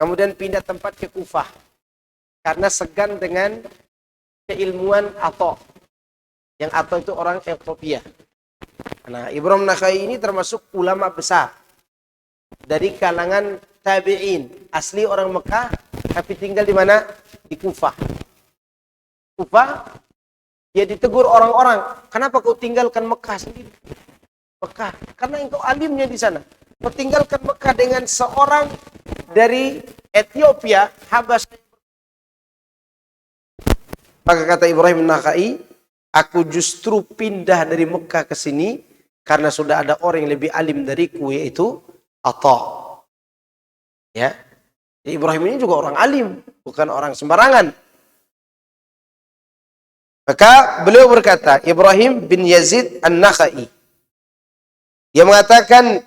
Kemudian pindah tempat ke Kufah. Karena segan dengan keilmuan Atha. Yang Atha itu orang Ethiopia. Nah, Ibrahim Nakhai ini termasuk ulama besar. Dari kalangan tabi'in. Asli orang Mekah, tapi tinggal di mana? Di Kufah. Kufah, dia ditegur orang-orang. Kenapa kau tinggalkan Mekah sendiri? Mekah. Karena engkau alimnya di sana. Kau tinggalkan Mekah dengan seorang dari Ethiopia, Habasya. Maka kata Ibrahim Nakhai, aku justru pindah dari Mekah ke sini karena sudah ada orang yang lebih alim dariku, yaitu Atha. Ya. Ibrahim ini juga orang alim, bukan orang sembarangan. Maka beliau berkata, Ibrahim bin Yazid An-Nakhai, dia mengatakan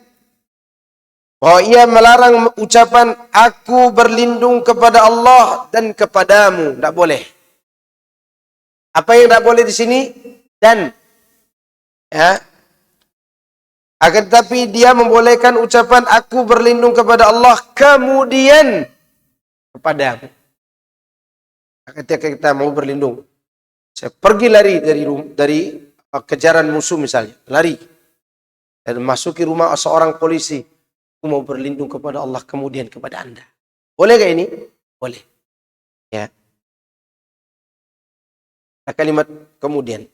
bahwa ia melarang ucapan aku berlindung kepada Allah dan kepadamu. Tidak boleh. Apa yang tidak boleh di sini? Dan. Ya. Akan tetapi dia membolehkan ucapan aku berlindung kepada Allah kemudian kepadamu. Ketika kita mau berlindung. Saya pergi lari dari kejaran musuh misalnya. Lari. Dan masuki rumah seorang polisi. Aku mau berlindung kepada Allah kemudian kepada Anda. Boleh gak ini? Boleh. Ya. Kalimat kemudian.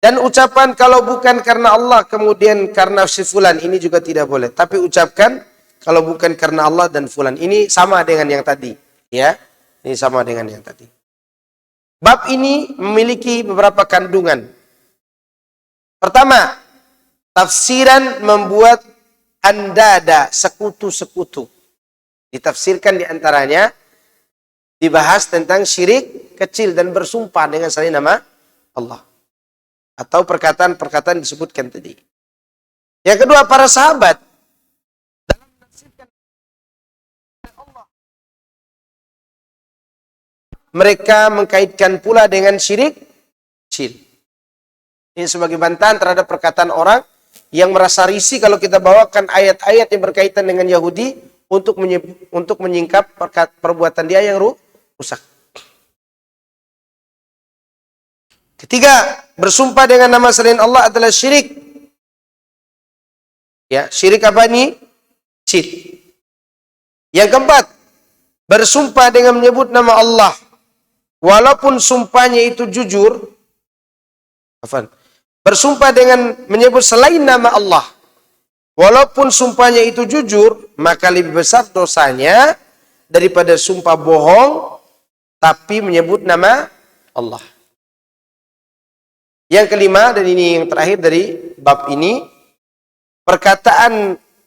Dan ucapan kalau bukan karena Allah kemudian karena si fulan, ini juga tidak boleh. Tapi ucapkan kalau bukan karena Allah dan fulan. Ini sama dengan yang tadi. Ya. Ini sama dengan yang tadi. Bab ini memiliki beberapa kandungan. Pertama, tafsiran membuat andada, sekutu-sekutu. Ditafsirkan diantaranya dibahas tentang syirik kecil dan bersumpah dengan selain nama Allah. Atau perkataan-perkataan disebutkan tadi. Yang kedua, para sahabat dalam menafsirkan Allah, mereka mengkaitkan pula dengan syirik kecil. Ini sebagai bantahan terhadap perkataan orang yang merasa risih kalau kita bawakan ayat-ayat yang berkaitan dengan Yahudi untuk menyingkap perbuatan dia yang rusak. Ketiga, bersumpah dengan nama selain Allah adalah syirik. Ya, syirik apa ini? Syirik. Yang keempat, bersumpah dengan menyebut nama Allah walaupun sumpahnya itu jujur. Bersumpah dengan menyebut selain nama Allah walaupun sumpahnya itu jujur, maka lebih besar dosanya daripada sumpah bohong tapi menyebut nama Allah. Yang kelima, dan ini yang terakhir dari bab ini,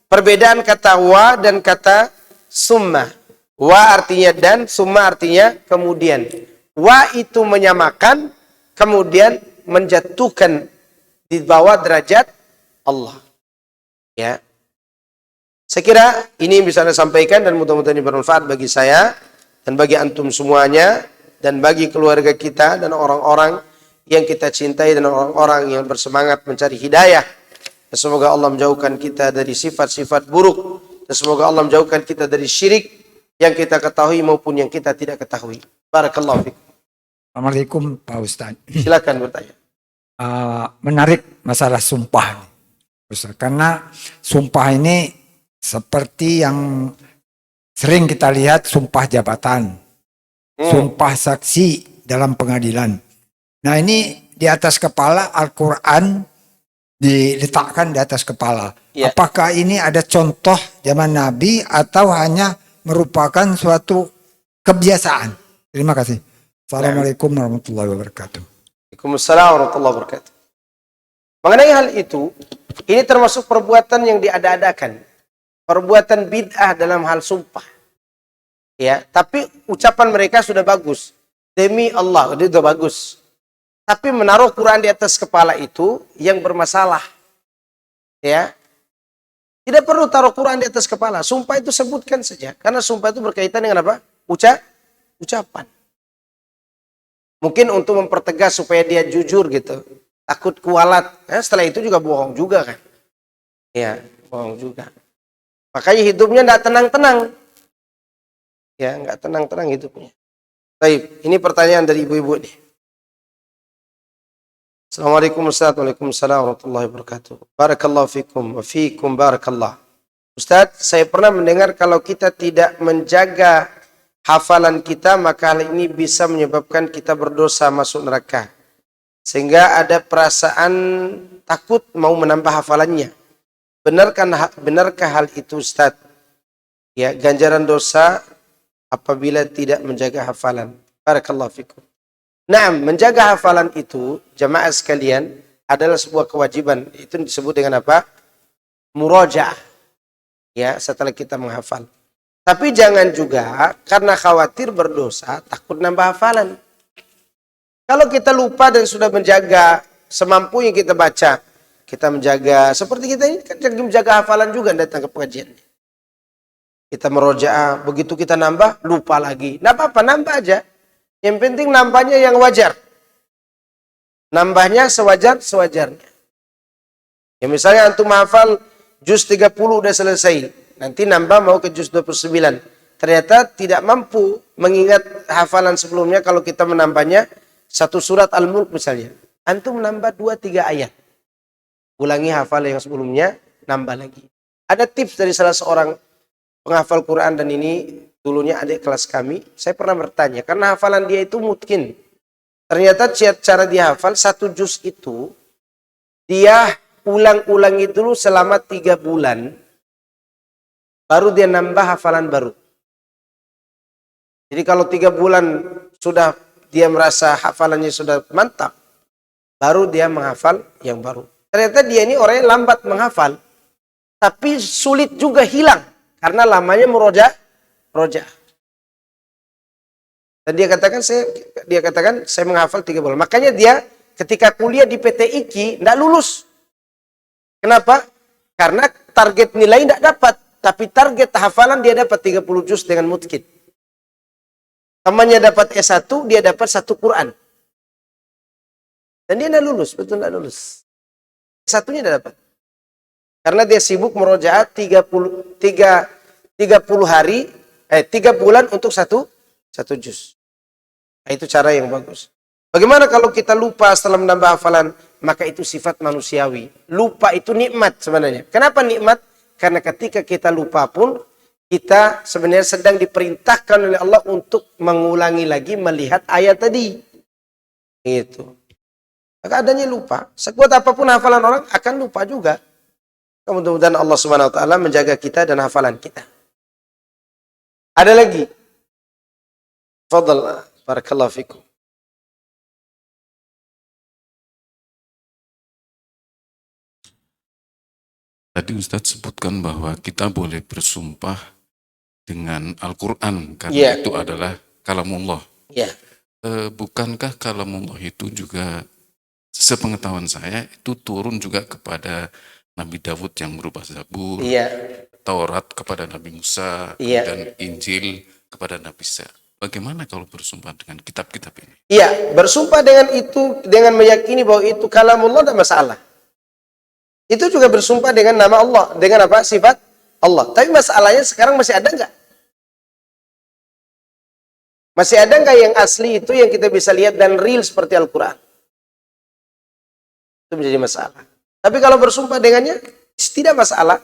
perbedaan kata wa dan kata summa. Wa artinya dan, summa artinya kemudian. Wa itu menyamakan, kemudian menjatuhkan di bawah derajat Allah. Ya. Saya kira ini bisa Anda sampaikan dan mudah-mudahan ini bermanfaat bagi saya dan bagi antum semuanya dan bagi keluarga kita dan orang-orang yang kita cintai dan orang-orang yang bersemangat mencari hidayah. Dan semoga Allah menjauhkan kita dari sifat-sifat buruk dan semoga Allah menjauhkan kita dari syirik yang kita ketahui maupun yang kita tidak ketahui. Barakallahu fikum. Assalamualaikum Pak Ustadz. Silakan bertanya. Menarik masalah sumpah nih, Ustadz, karena sumpah ini seperti yang sering kita lihat, sumpah jabatan, sumpah saksi dalam pengadilan. Nah ini di atas kepala Al-Quran diletakkan di atas kepala. Ya. Apakah ini ada contoh zaman Nabi atau hanya merupakan suatu kebiasaan? Terima kasih. Assalamualaikum warahmatullahi wabarakatuh. Waalaikumsalam warahmatullahi wabarakatuh. Mengenai hal itu, ini termasuk perbuatan yang diada-adakan. Perbuatan bid'ah dalam hal sumpah. Ya, tapi ucapan mereka sudah bagus. Demi Allah, itu sudah bagus. Tapi menaruh Quran di atas kepala itu yang bermasalah. Ya. Tidak perlu taruh Quran di atas kepala. Sumpah itu sebutkan saja. Karena sumpah itu berkaitan dengan apa? Ucapan. Mungkin untuk mempertegas supaya dia jujur gitu. Takut kualat. Setelah itu juga bohong juga kan. Ya, bohong juga. Makanya hidupnya tidak tenang-tenang. Ya, nggak tenang-tenang hidupnya. Baik, ini pertanyaan dari ibu-ibu nih. Assalamualaikum warahmatullahi wabarakatuh. Barakallahu fikum wa fikum barakallah. Ustaz, saya pernah mendengar kalau kita tidak menjaga hafalan kita, maka hal ini bisa menyebabkan kita berdosa masuk neraka. Sehingga ada perasaan takut mau menambah hafalannya. Benarkah hal itu Ustaz? Ya, ganjaran dosa apabila tidak menjaga hafalan. Barakallahu fikum. Nah, menjaga hafalan itu, jamaah sekalian, adalah sebuah kewajiban. Itu disebut dengan apa? Murajaah. Ya, setelah kita menghafal. Tapi jangan juga karena khawatir berdosa, takut nambah hafalan. Kalau kita lupa dan sudah menjaga semampunya kita baca, kita menjaga, seperti kita ini kan menjaga hafalan juga datang ke pengajian. Kita merojaah, begitu kita nambah, lupa lagi. Nggak apa-apa, nambah aja. Yang penting nambahnya yang wajar. Nambahnya sewajarnya. Ya misalnya antum hafal juz 30 udah selesai. Nanti nambah mau ke juz 29. Ternyata tidak mampu mengingat hafalan sebelumnya kalau kita menambahnya satu surat Al-Mulk misalnya. Antum menambah 2-3 ayat. Ulangi hafal yang sebelumnya, nambah lagi. Ada tips dari salah seorang penghafal Quran dan ini dulunya adik kelas kami, saya pernah bertanya, karena hafalan dia itu mungkin. Ternyata cara dia hafal, satu juz itu, dia ulang-ulangi dulu selama 3 bulan, baru dia nambah hafalan baru. Jadi kalau 3 bulan sudah dia merasa hafalannya sudah mantap, baru dia menghafal yang baru. Ternyata dia ini orangnya lambat menghafal, tapi sulit juga hilang, karena lamanya merojaah. Dan dia katakan saya menghafal 3 bulan. Makanya dia ketika kuliah di PT IKI enggak lulus. Kenapa? Karena target nilai enggak dapat, tapi target hafalan dia dapat 30 juz dengan mutqin. Temannya dapat S1, dia dapat 1 Quran. Dan dia enggak lulus, betul enggak lulus. S1-nya enggak dapat. Karena dia sibuk merojaat 30 hari 3 bulan untuk satu juz. Nah, itu cara yang bagus. Bagaimana kalau kita lupa setelah menambah hafalan? Maka itu sifat manusiawi. Lupa itu nikmat sebenarnya. Kenapa nikmat? Karena ketika kita lupa pun, kita sebenarnya sedang diperintahkan oleh Allah untuk mengulangi lagi melihat ayat tadi. Itu. Maka adanya lupa. Sekuat apapun hafalan orang akan lupa juga. Mudah-mudahan Allah Subhanahu wa taala menjaga kita dan hafalan kita. Ada lagi. Fadhal, barakallahu fikum. Tadi Ustadz sebutkan bahwa kita boleh bersumpah dengan Al-Quran karena itu adalah kalamullah. Ya. Bukankah kalamullah itu juga, sepengetahuan saya, itu turun juga kepada Nabi Dawud yang berupa Zabur, Taurat kepada Nabi Musa, dan Injil kepada Nabi Isa. Bagaimana kalau bersumpah dengan kitab-kitab ini? Iya, bersumpah dengan itu, dengan meyakini bahwa itu kalamullah tidak masalah. Itu juga bersumpah dengan nama Allah, dengan apa? Sifat Allah. Tapi masalahnya sekarang masih ada nggak? Masih ada nggak yang asli itu yang kita bisa lihat dan real seperti Al-Quran? Itu menjadi masalah. Tapi kalau bersumpah dengannya, tidak masalah.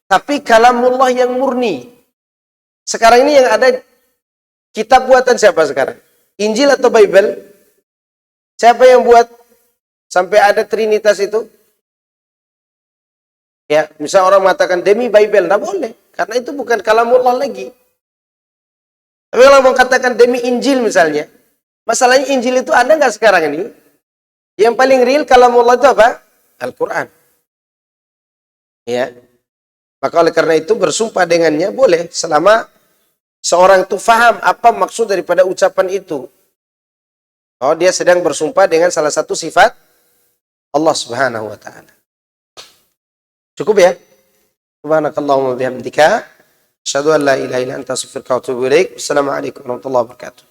Tapi kalamullah yang murni. Sekarang ini yang ada kitab buatan siapa sekarang? Injil atau Bible? Siapa yang buat sampai ada Trinitas itu? Ya, misal orang mengatakan demi Bible, tidak boleh. Karena itu bukan kalamullah lagi. Tapi kalau mau katakan demi Injil misalnya, masalahnya Injil itu ada nggak sekarang ini? Yang paling real kalamullah itu apa? Al-Quran. Ya. Maka oleh karena itu bersumpah dengannya boleh selama seorang itu faham apa maksud daripada ucapan itu. Oh, dia sedang bersumpah dengan salah satu sifat Allah Subhanahu wa taala. Cukup ya? Subhanakallahumma bihamdika asyhadu an la ilaha illa anta astaghfiruka wa atubu ilaik. Assalamualaikum warahmatullahi wabarakatuh.